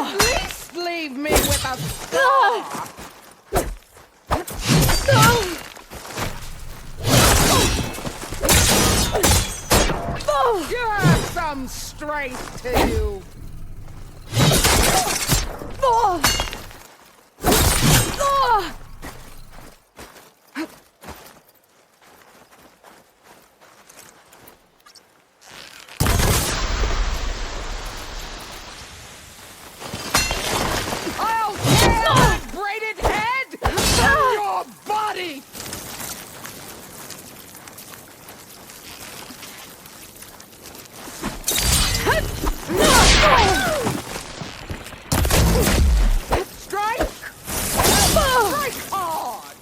At least leave me with a scar! You have some strength to you. I'll tear that braided head from your body! Strike! Strike hard!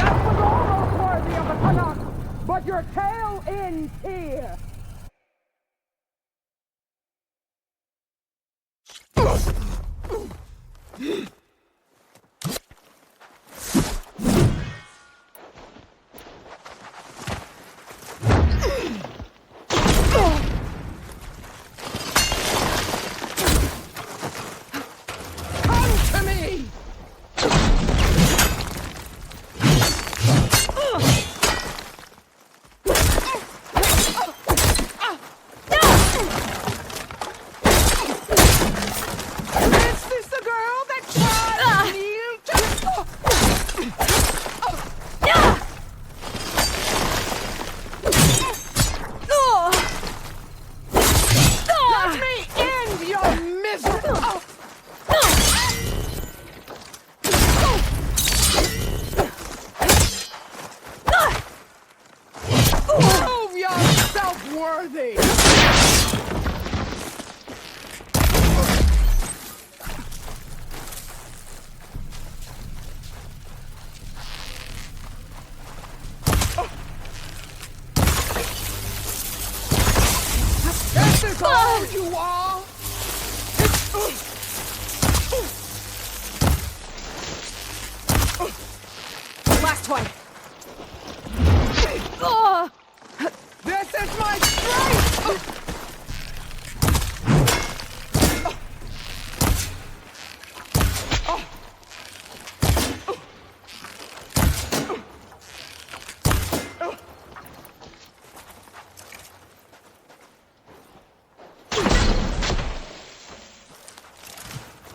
That was almost worthy of a Canuck, but your tail ends here! Come to me! Is this the girl that tried to kneel Let me end your misery! Prove yourself worthy! This is all you are! Last one. This is my strength!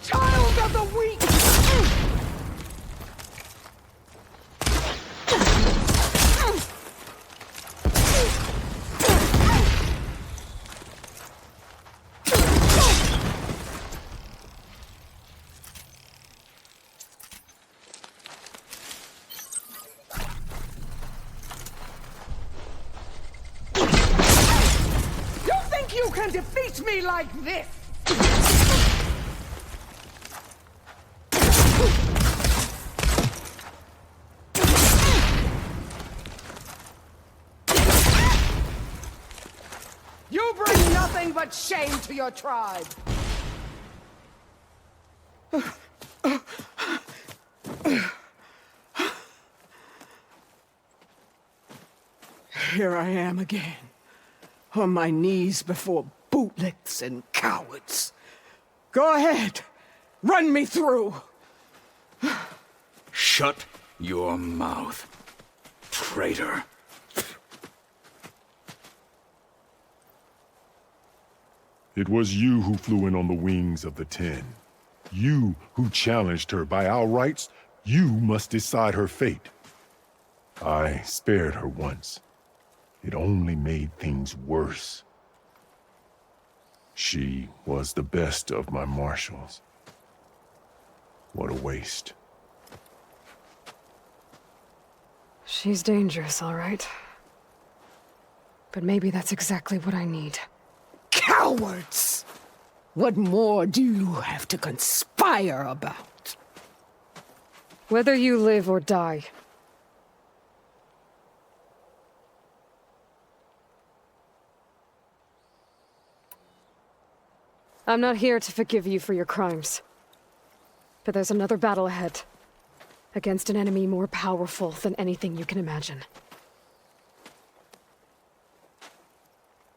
Child of the weak! You think you can defeat me like this? You bring nothing but shame to your tribe. Here I am again, on my knees before bootlicks and cowards. Go ahead, run me through. Shut your mouth, traitor. It was you who flew in on the wings of the 10. You who challenged her. By our rights, you must decide her fate. I spared her once. It only made things worse. She was the best of my marshals. What a waste. She's dangerous, all right. But maybe that's exactly what I need. Cowards! What more do you have to conspire about? Whether you live or die. I'm not here to forgive you for your crimes. But there's another battle ahead. Against an enemy more powerful than anything you can imagine.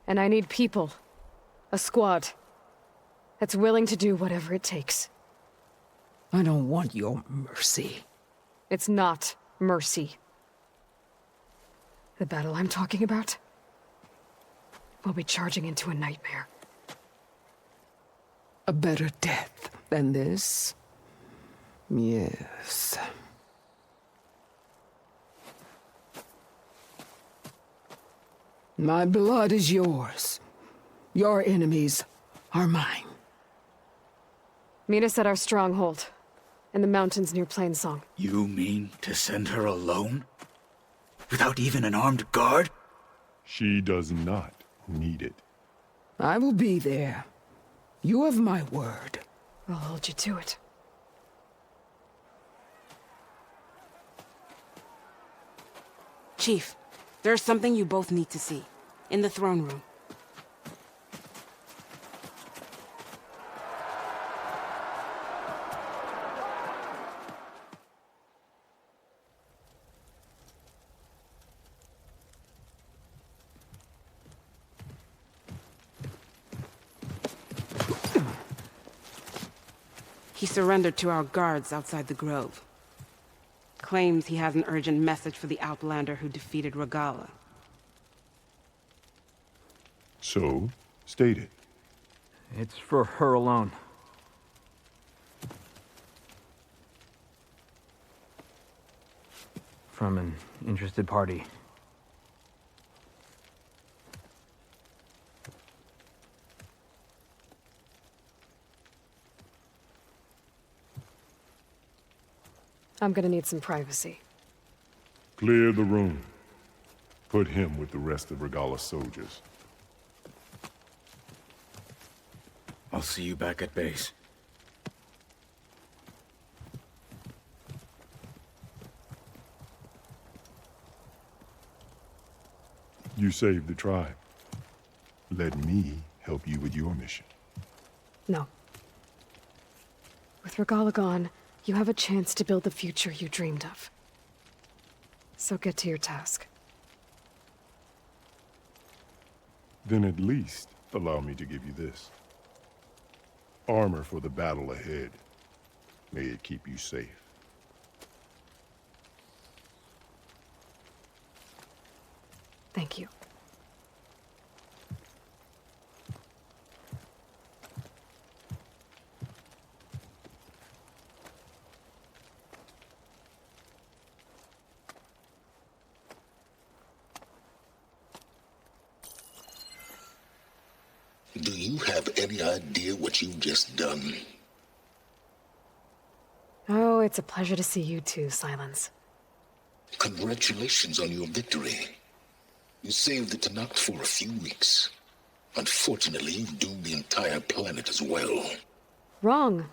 And I need people. A squad. That's willing to do whatever it takes. I don't want your mercy. It's not mercy. The battle I'm talking about will be charging into a nightmare. A better death than this? Yes. My blood is yours. Your enemies are mine. Meet us at our stronghold, in the mountains near Plainsong. You mean to send her alone? Without even an armed guard? She does not need it. I will be there. You have my word. I'll hold you to it. Chief, there's something you both need to see. In the throne room. He surrendered to our guards outside the grove. Claims he has an urgent message for the Outlander who defeated Regala. So, state it. It's for her alone. From an interested party. I'm gonna need some privacy. Clear the room. Put him with the rest of Regala's soldiers. I'll see you back at base. You saved the tribe. Let me help you with your mission. No. With Regala gone, you have a chance to build the future you dreamed of. So get to your task. Then at least allow me to give you this. Armor for the battle ahead. May it keep you safe. Thank you. Do you have any idea what you've just done? Oh, it's a pleasure to see you too, Silence. Congratulations on your victory. You saved the Tanakh for a few weeks. Unfortunately, you've doomed the entire planet as well. Wrong.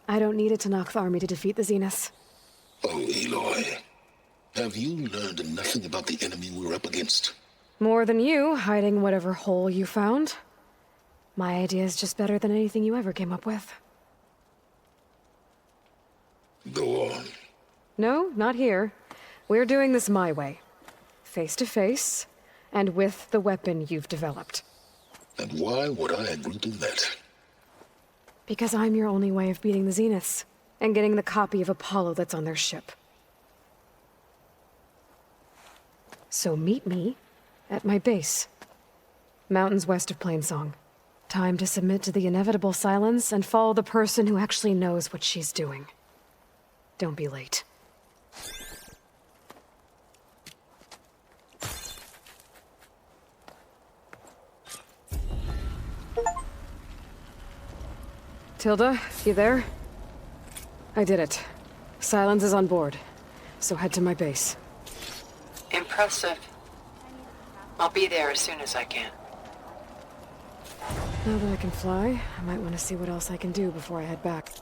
I don't need a Tanakh army to defeat the Zeniths. Oh, Aloy. Have you learned nothing about the enemy we're up against? More than you, hiding whatever hole you found. My idea is just better than anything you ever came up with. Go on. No, not here. We're doing this my way. Face to face, and with the weapon you've developed. And why would I agree to that? Because I'm your only way of beating the Zeniths, and getting the copy of Apollo that's on their ship. So meet me at my base. Mountains west of Plainsong. Time to submit to the inevitable silence and follow the person who actually knows what she's doing. Don't be late. Tilda, you there? I did it. Silence is on board, so head to my base. Impressive. I'll be there as soon as I can. Now that I can fly, I might want to see what else I can do before I head back.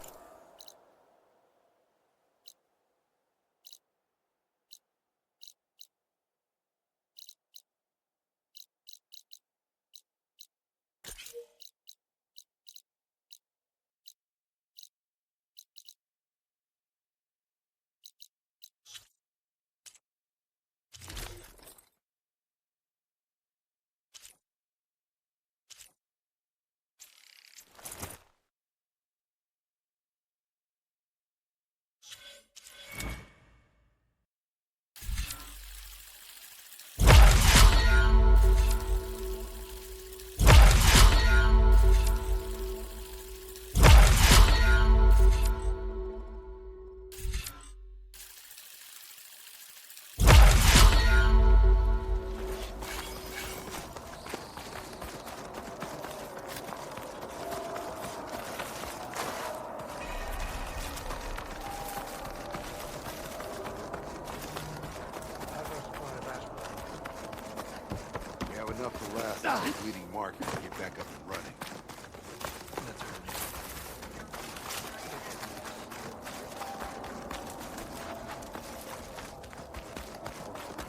Enough to last until the bleeding marker can get back up and running.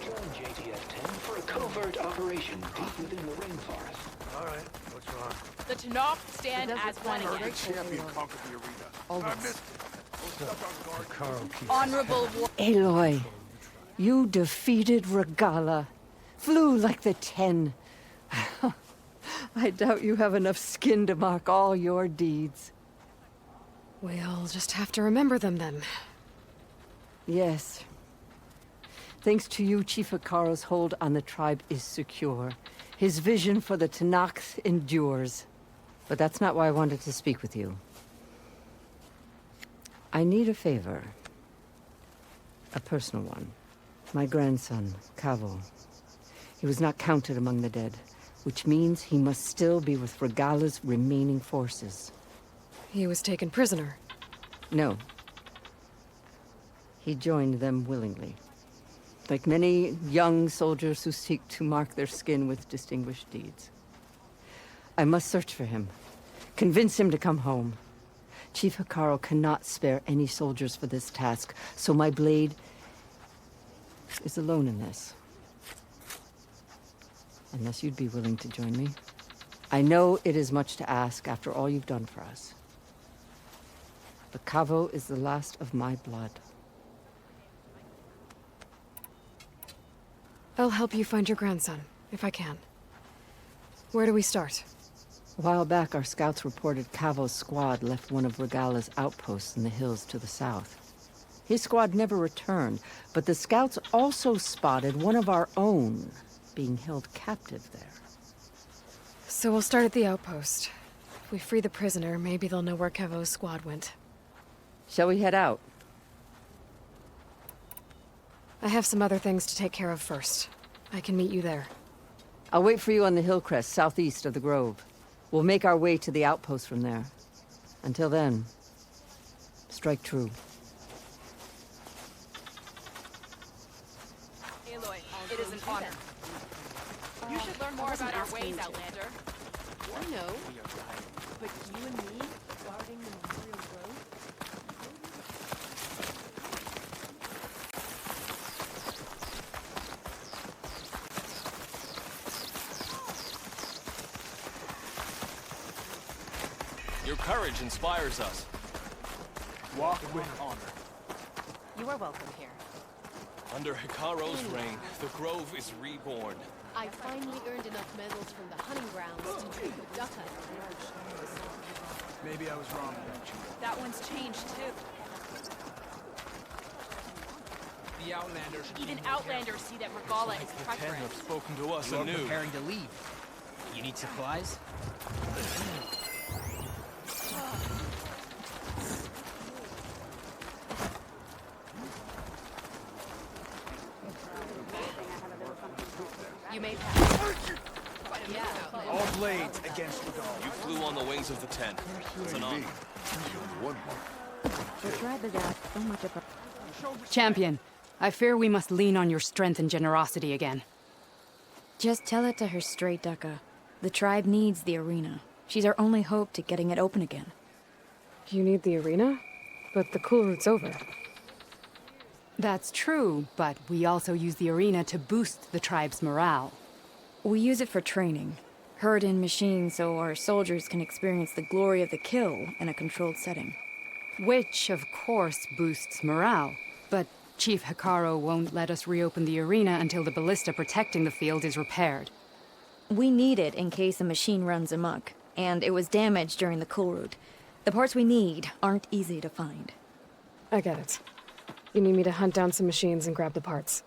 Join JTF-10 for a covert operation deep within the rainforest. All right, what's wrong? The Tanakh stand as one again. Champion conquered the arena. I missed it. Honorable war. Aloy, you defeated Regala. Flew like the 10. I doubt you have enough skin to mark all your deeds. We'll just have to remember them then. Yes. Thanks to you, Chief Hikaro's hold on the tribe is secure. His vision for the Tanakh endures. But that's not why I wanted to speak with you. I need a favor. A personal one. My grandson, Kavo. He was not counted among the dead, which means he must still be with Regala's remaining forces. He was taken prisoner. No. He joined them willingly. Like many young soldiers who seek to mark their skin with distinguished deeds. I must search for him. Convince him to come home. Chief Hikaro cannot spare any soldiers for this task, so my blade is alone in this. Unless you'd be willing to join me. I know it is much to ask after all you've done for us. But Kavo is the last of my blood. I'll help you find your grandson, if I can. Where do we start? A while back, our scouts reported Kavo's squad left one of Regala's outposts in the hills to the south. His squad never returned, but the scouts also spotted one of our own being held captive there. So we'll start at the outpost. If we free the prisoner, maybe they'll know where Kevo's squad went. Shall we head out? I have some other things to take care of first. I can meet you there. I'll wait for you on the hill crest southeast of the grove. We'll make our way to the outpost from there. Until then, strike true. Aloy, it is an honor. You should learn more about our ways, Outlander. I know. But you and me guarding the Imperial Road? Your courage inspires us. Walk with honor. You are welcome here. Under Hikaro's reign, the Grove is reborn. I finally earned enough medals from the hunting grounds to drink with duck hunt. Maybe I was wrong about you. That one's changed too. The Outlanders. Even Outlanders see that Regala is The Ten have treacherous. spoken to us You're anew. preparing to leave. You need supplies? You made All blades against the dog. You flew on the wings of the 10. It's an honor. The tribe is out so much of a... Champion, I fear we must lean on your strength and generosity again. Just tell it to her straight, Ducka. The tribe needs the arena. She's our only hope to getting it open again. You need the arena? But the cool route's over. That's true, but we also use the arena to boost the tribe's morale. We use it for training. Herd in machines so our soldiers can experience the glory of the kill in a controlled setting. Which, of course, boosts morale. But Chief Hikaru won't let us reopen the arena until the ballista protecting the field is repaired. We need it in case a machine runs amok, and it was damaged during the cool route. The parts we need aren't easy to find. I get it. You need me to hunt down some machines and grab the parts.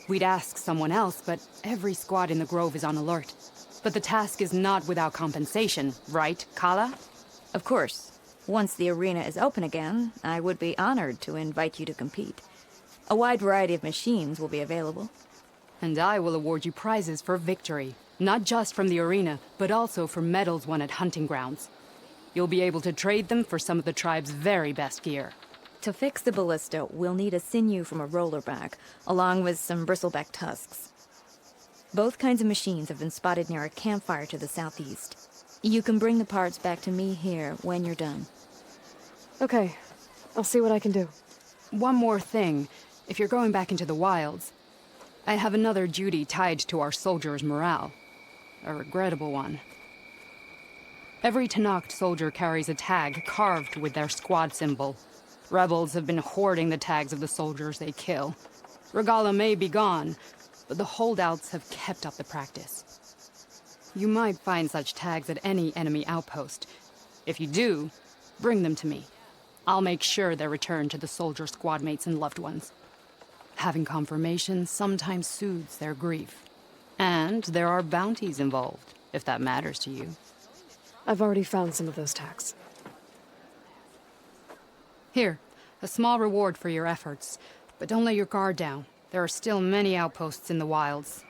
We'd ask someone else, but every squad in the Grove is on alert. But the task is not without compensation, right, Kala? Of course. Once the arena is open again, I would be honored to invite you to compete. A wide variety of machines will be available. And I will award you prizes for victory. Not just from the arena, but also for medals won at hunting grounds. You'll be able to trade them for some of the tribe's very best gear. To fix the ballista, we'll need a sinew from a rollerback, along with some bristleback tusks. Both kinds of machines have been spotted near a campfire to the southeast. You can bring the parts back to me here when you're done. Okay. I'll see what I can do. One more thing. If you're going back into the wilds, I have another duty tied to our soldiers' morale. A regrettable one. Every Tenakth soldier carries a tag carved with their squad symbol. Rebels have been hoarding the tags of the soldiers they kill. Regala may be gone, but the holdouts have kept up the practice. You might find such tags at any enemy outpost. If you do, bring them to me. I'll make sure they're returned to the soldier squad mates and loved ones. Having confirmation sometimes soothes their grief. And there are bounties involved, if that matters to you. I've already found some of those tags. Here, a small reward for your efforts. But don't let your guard down. There are still many outposts in the wilds.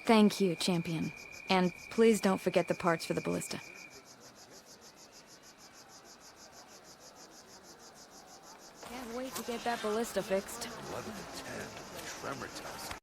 Thank you, Champion. And please don't forget the parts for the ballista. Can't wait to get that ballista fixed. Blood of the 10, tremor tusk.